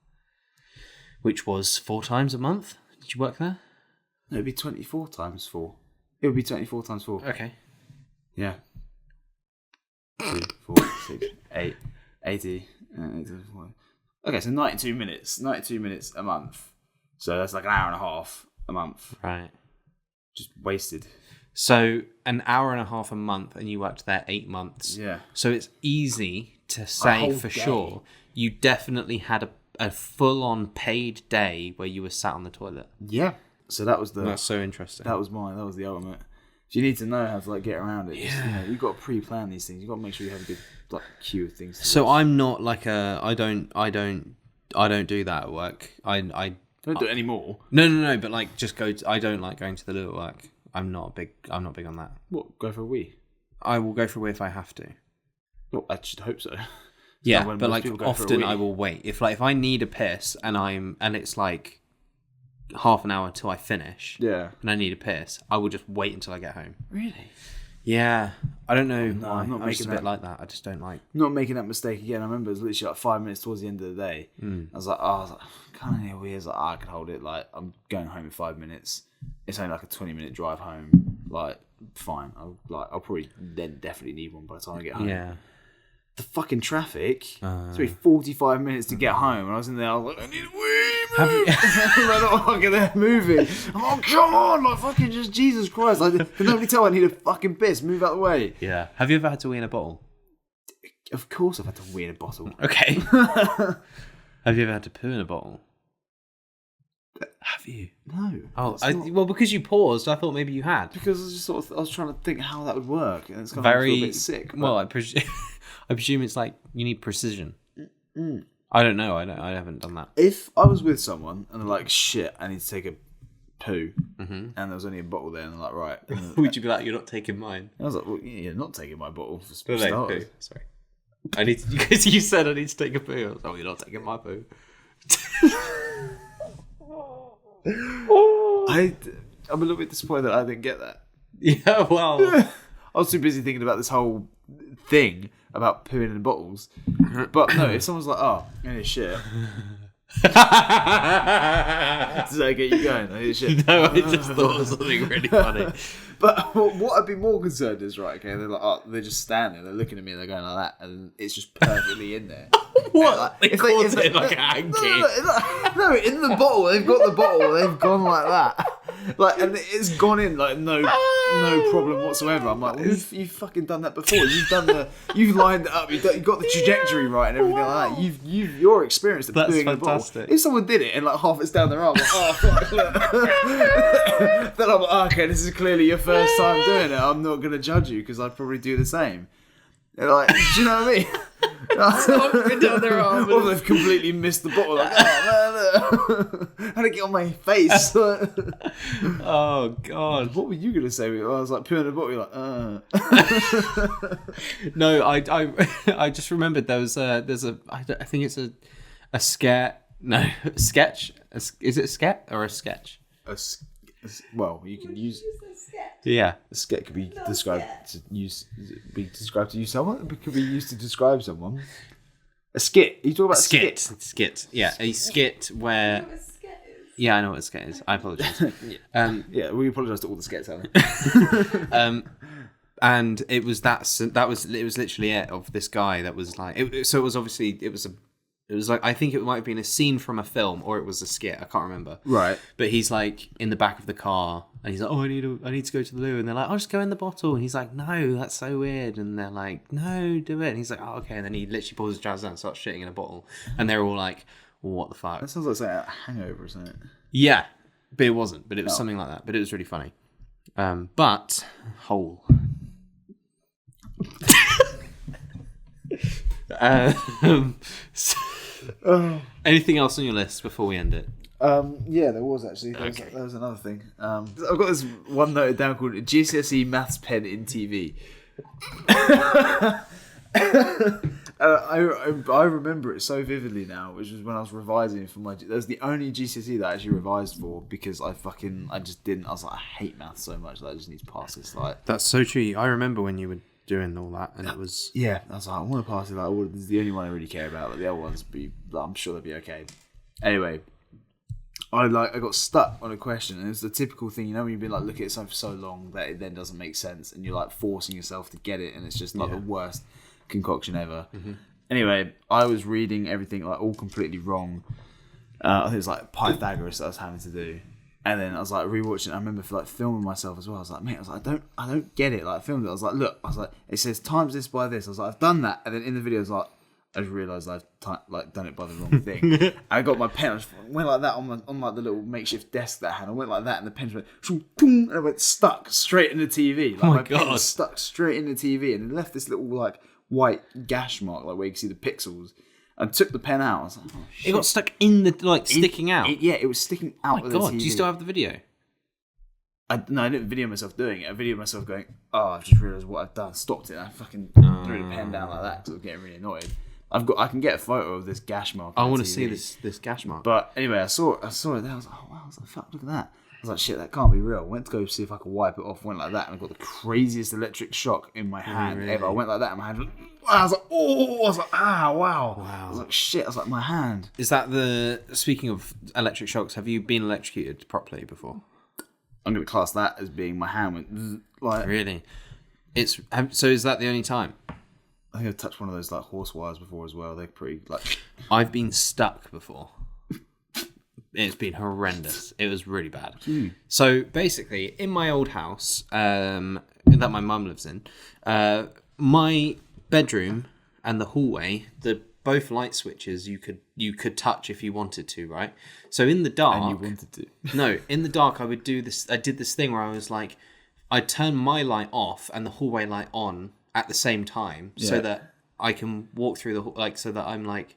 which was 4 times a month. Did you work there? No, it'd be 24 times 4. It would be 24 times 4. Okay. Yeah. 2, 4, 6, 8, 80. Okay, so 92 minutes. 92 minutes a month. So that's an hour and a half a month. Right. Just wasted. So an hour and a half a month, and you worked there 8 months. Yeah. So it's easy to say for sure you definitely had a full-on paid day where you were sat on the toilet. Yeah. So that was That's so interesting. That was the ultimate. you need to know how to like get around it. Yeah. You've got to pre-plan these things. You've got to make sure you have a good like queue of things. So watch. I'm not like I don't do that at work. I don't do it anymore. No. But like, just go. I don't like going to the loo at work. I'm not big on that. What? Go for a wee? I will go for a wee if I have to. Well, I should hope so. Yeah, but like often I will wait. If I need a piss and it's like half an hour till I finish. Yeah. And I need a piss, I will just wait until I get home. Really? Yeah. I don't know. No, I'm just a bit like that. I just don't like. Not making that mistake again. I remember it was literally like 5 minutes towards the end of the day. I was like, kind of near weird. I can hold it. Like, I'm going home in 5 minutes. It's only like a 20-minute drive home. Like, fine. I'll probably then definitely need one by the time I get home. Yeah. The fucking traffic. It's been 45 minutes to get home. And I was in there. I was like, I need a wee. Have you? They're not fucking there moving. I'm like, come on, like fucking just Jesus Christ. Like, can nobody tell I need a fucking piss? Move out of the way. Yeah. Have you ever had to wee in a bottle? Of course, I've had to wee in a bottle. Okay. Have you ever had to poo in a bottle? Have you? No. Oh, well, because you paused, I thought maybe you had. Because I was just I was trying to think how that would work, and it's kind of a bit sick. But... Well, I presume it's like you need precision. I don't know. I haven't done that. If I was with someone and they're like, shit, I need to take a poo, and there was only a bottle there, and they're like, right. Would you be like, you're not taking mine? I was like, well, you're not taking my bottle for starters. Poo. Sorry. I need to, because you said I need to take a poo. I was like, oh, you're not taking my poo. I'm a little bit disappointed that I didn't get that. Yeah, well, I was too busy thinking about this whole thing about pooing in bottles. But no, if someone's like, "Oh, I need a shit," does that get you going? I need a shit. No, I just thought of something really funny. But what I'd be more concerned is, right? Okay, they're like, oh, they're just standing, they're looking at me, they're going like that, and it's just perfectly in there. What? Like, They caught it like a hanky. No, in the bottle. They've got the bottle. They've gone like that. Like, and it's gone in like no problem whatsoever. I'm like, well, you've fucking done that before. You've lined it up. You've got the trajectory right and everything like that. You're experienced at doing the bottle. If someone did it and like half it's down their arm, like, oh fuck, look. Then I'm like, okay, this is clearly your first time doing it. I'm not gonna judge you because I'd probably do the same. Like, do you know what I mean? Down their arm. Or they've completely missed the bottle. Like, oh man, how did it get on my face? Oh god, what were you gonna say? I was like pooing in a bottle. You're like, No, I just remembered there's a I think it's a sketch. No, sketch. Is it a sketch or a sketch? Well, you can use. Yeah, a skit could be described to use someone. It could be used to describe someone. A skit. You talk about skit. Skit. Yeah, a skit where. Yeah, I know what a skit is. I apologise. Yeah, we apologise to all the skits out there. And it was it was literally it of this guy that was like. It was like, I think it might have been a scene from a film or it was a skit. I can't remember. Right. But he's like in the back of the car and he's like, oh, I need to go to the loo. And they're like, I'll just go in the bottle. And he's like, no, that's so weird. And they're like, no, do it. And he's like, oh, okay. And then he literally pulls his trousers down and starts shitting in a bottle. And they're all like, well, what the fuck? That sounds like a hangover, isn't it? Yeah. But it wasn't. But it was something like that. But it was really funny. But whole. Anything else on your list before we end it? Yeah, there was actually. There was another thing. I've got this one noted down called GCSE Maths Pen in TV. I remember it so vividly now, which was when I was revising for my. That was the only GCSE that I actually revised for because I just didn't. I was like, I hate maths so much that I just need to pass this. Like, that's so true. I remember when you were doing all that, and it was I was like, I want to pass it. Like, this is the only one I really care about. Like, the other ones I'm sure they'll be okay. Anyway, I got stuck on a question, and it's the typical thing, you know, when you've been like looking at something for so long that it then doesn't make sense, and you're like forcing yourself to get it, and it's just like the worst concoction ever. Mm-hmm. Anyway, I was reading everything like all completely wrong. I think it was like Pythagoras that I was having to do. And then I was like rewatching it. I remember like filming myself as well. I was like, mate, I don't get it. Like I filmed it. I was like, look, it says times this by this. I was like, I've done that. And then in the video, I was like, I just realised I've done it by the wrong thing. I got my pen. I just went like that on the little makeshift desk that I had. I went like that, and the pen went boom, and it went stuck straight in the TV. Like, my pen was stuck straight in the TV, and it left this little like white gash mark, like where you can see the pixels. I took the pen out. I was like, oh, shit. It got stuck in the sticking out. It was sticking out. Oh my god! Do you still have the video? I didn't video myself doing it. I videoed myself going, oh, I've just realised what I've done. Stopped it. And I fucking threw the pen down like that because I was getting really annoyed. I can get a photo of this gash mark. I want to see this gash mark. But anyway, I saw it there. I was like, oh wow! I was like, fuck, look at that. I was like, shit, that can't be real. I went to go see if I could wipe it off. Went like that, and I got the craziest electric shock in my hand ever. I went like that, and my hand. I was like, oh! I was like, ah, wow! I was like, shit! I was like, my hand. Is that Speaking of electric shocks, have you been electrocuted properly before? I'm going to class that as being my hand went like. Really? So is that the only time? I think I've touched one of those like horse wires before as well. They're pretty like. I've been stuck before. It's been horrendous. It was really bad. So basically, in my old house that my mum lives in, my bedroom and the hallway, both light switches you could touch if you wanted to, right? So in the dark, and you wanted to. No, in the dark, I would do this. I did this thing where I was like, I'd turn my light off and the hallway light on at the same time, so that I can walk through so that I'm like.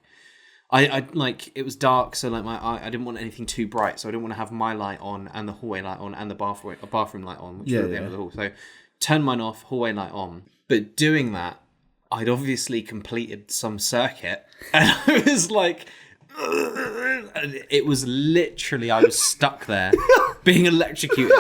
I like it was dark, so like I didn't want anything too bright, so I didn't want to have my light on and the hallway light on and the bathroom light on, which was at the end of the hall. So turn mine off, hallway light on. But doing that, I'd obviously completed some circuit, and I was like, and it was literally I was stuck there, being electrocuted,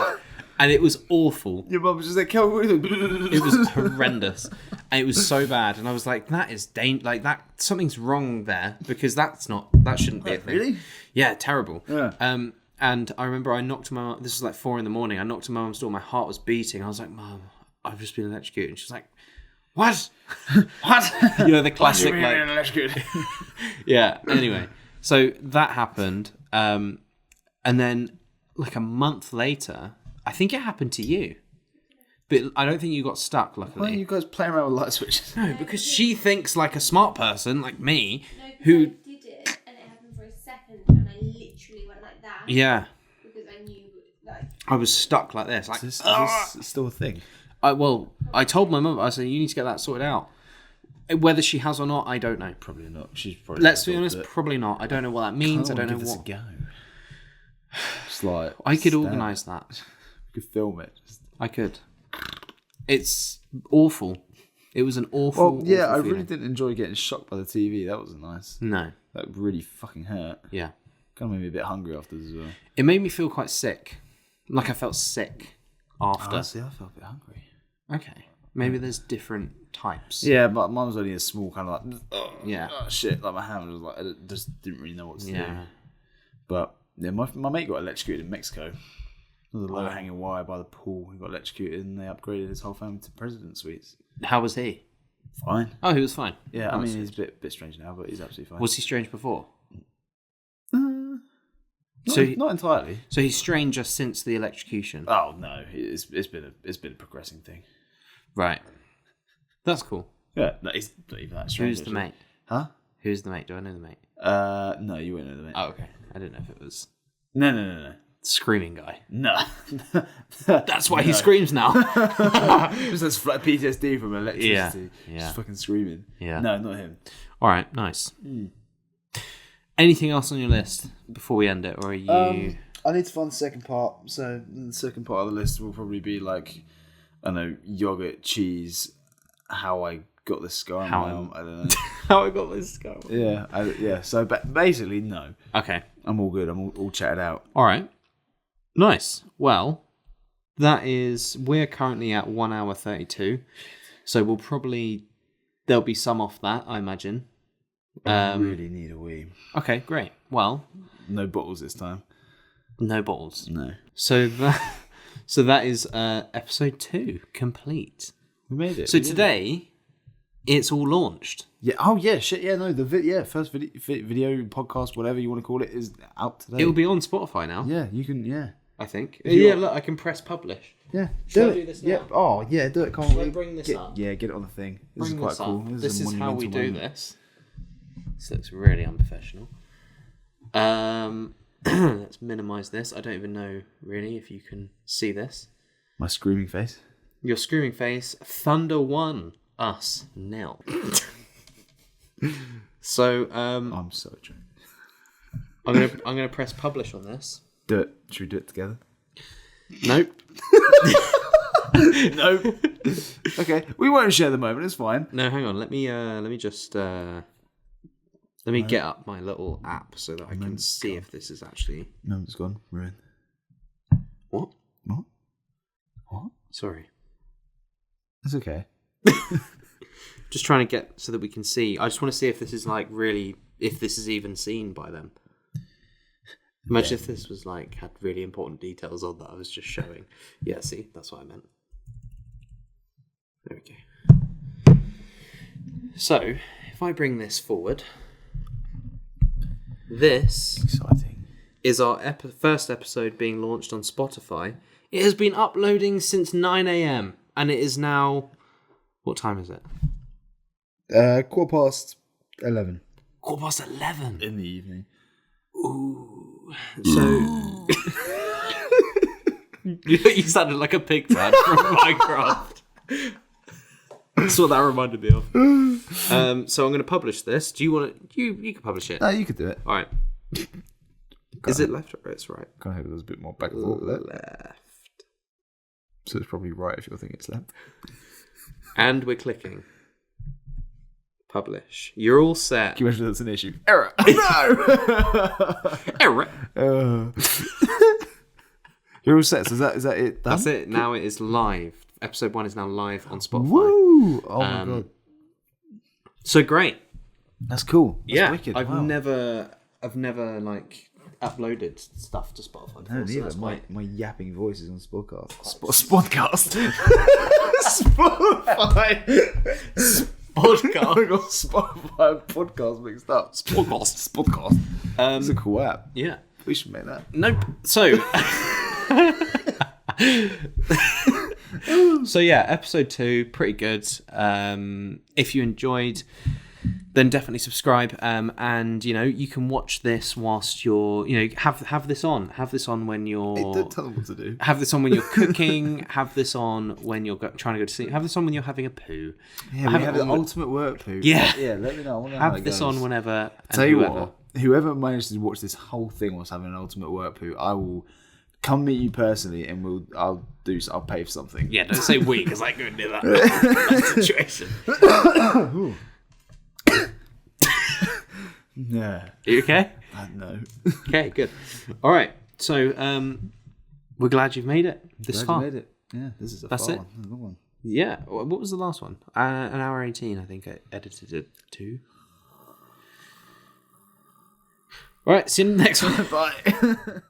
and it was awful. Your mum was just like, it was horrendous. And it was so bad, and I was like, "That is that something's wrong there because that shouldn't be a thing." Really? Yeah, terrible. Yeah. And I remember I knocked my mum. This was like 4 a.m. I knocked on my mum's door. My heart was beating. I was like, "Mum, I've just been electrocuted." And she was like, "What? What?" You know the classic like. Electrocuted? Yeah. Anyway, so that happened, and then like a month later, I think it happened to you. But I don't think you got stuck, luckily. Why are you guys playing around with light switches? No, because she thinks like a smart person, like me, who... I did it, and it happened for a second, and I literally went like that. Yeah. Because I knew, like... I was stuck like this. Like, is this still a thing? I told my mum, I said, you need to get that sorted out. Whether she has or not, I don't know. Probably not. She's probably. Let's be honest, probably not. I don't know what that means. I don't know what... Give this a go. Just like... I could organise that. You could film it. I could. It's awful. It was an awful. Well, yeah, awful I feeling. really didn't enjoy getting shocked by the TV. That wasn't nice. No, that really fucking hurt. Yeah, kind of made me a bit hungry afterwards as well. It made me feel quite sick. Like I felt sick after. Oh, see, I felt a bit hungry. Okay, maybe there's different types. Yeah, but mine was only a small kind of like. Oh, shit! Like my hand was like I just didn't really know what to do. Yeah, but yeah, my mate got electrocuted in Mexico. There was a low-hanging wire by the pool. He got electrocuted, and they upgraded his whole family to president suites. How was he? Fine. Oh, he was fine. Yeah, I mean, he's a bit strange now, but he's absolutely fine. Was he strange before? Not entirely. So he's stranger since the electrocution. Oh no, it's been a progressing thing. Right. That's cool. Yeah, no, he's not even that strange. Who's the mate? Huh? Who's the mate? Do I know the mate? No, you won't know the mate. Oh, okay. I didn't know if it was. No. Screaming guy. No. That's why he screams now. Just has flat PTSD from electricity. Yeah. Just fucking screaming. Yeah. No, not him. All right, nice. Anything else on your list before we end it, or are you? I need to find the second part. So the second part of the list will probably be like, I don't know, yogurt, cheese, how I got this scar on my arm. I don't know. How I got this scar. Yeah. So basically, no. Okay. I'm all good. I'm all chatted out. All right. Nice. Well, we're currently at 1 hour 32. So there'll be some off that, I imagine. I really need a wee. Okay, great. Well, no bottles this time. No bottles. No. So that is episode 2 complete. We made it. So today, it's all launched. Yeah. Oh yeah. Shit. Yeah. No. First video podcast, whatever you want to call it, is out today. It will be on Spotify now. Yeah. You can. Yeah. I think. Yeah. Look, I can press publish. Yeah. Should I do this now? Yeah. Oh yeah. Do it. Can't Should I bring this up? Yeah. Get it on the thing. This is quite cool. This is how we do this. This looks really unprofessional. Let's minimize this. I don't even know really if you can see this. My screaming face. Your screaming face. Thunder 1, us 0. So I'm so drunk. I'm gonna press publish on this. Do it. Should we do it together? Nope. Nope. Okay, we won't share the moment. It's fine. No, hang on. Let me just let me get up my little app so that I can see if this is actually. Moment's gone. Ruined. What? What? What? Sorry. That's okay. Just trying to get so that we can see. I just want to see if this is like really, if this is even seen by them. Imagine if this was like had really important details on that I was just showing. Yeah, see, that's what I meant. There we go. So, if I bring this forward, this Exciting. is our first episode being launched on Spotify. It has been uploading since 9 a.m. and it is now. What time is it? 11:15. 11:15. In the evening. Ooh. So. You sounded like a pig man from Minecraft. That's what that reminded me of. So I'm going to publish this. Do you want to? You can publish it. No, you could do it. All right. Is it left or it's right? Kind of hope there's a bit more back and forth with it. Left. So it's probably right if you're thinking it's left. And we're clicking. Publish. You're all set. Can you imagine that's an issue? Error. No. Error. You're all set. So is that it? Done? That's it. Now it is live. Episode 1 is now live on Spotify. Woo! Oh my god. So great. That's cool. That's wicked. I've Wow. never like uploaded stuff to Spotify before. No, So neither. that's My yapping voice is on Spodcast. Spodcast. Spotify. Podcast. I got Spotify and podcast mixed up. Spodcast. It's a cool app. Yeah. We should make that. Nope. So. So yeah, episode 2, pretty good. If you enjoyed, then definitely subscribe. And you can watch this whilst you're, have this on. Have this on when you're. Don't tell them what to do. Have this on when you're cooking. Have this on when you're trying to go to sleep. Have this on when you're having a poo. Yeah, we have the ultimate work poo. Yeah. Yeah, let me know. I wanna know how Have it this goes. on whenever. And Tell you whoever. what, whoever manages to watch this whole thing whilst having an ultimate work poo, I will come meet you personally and I'll pay for something. Yeah, don't say we because I couldn't do that situation. Nah. Are you okay? No. Okay, good. All right, so we're glad you've made it this Glad far. you made it. Yeah, this is a That's far it. one. This is a good one. Yeah. What was the last one? An hour 18, I think I edited it to. All right, see you in the next one. Bye.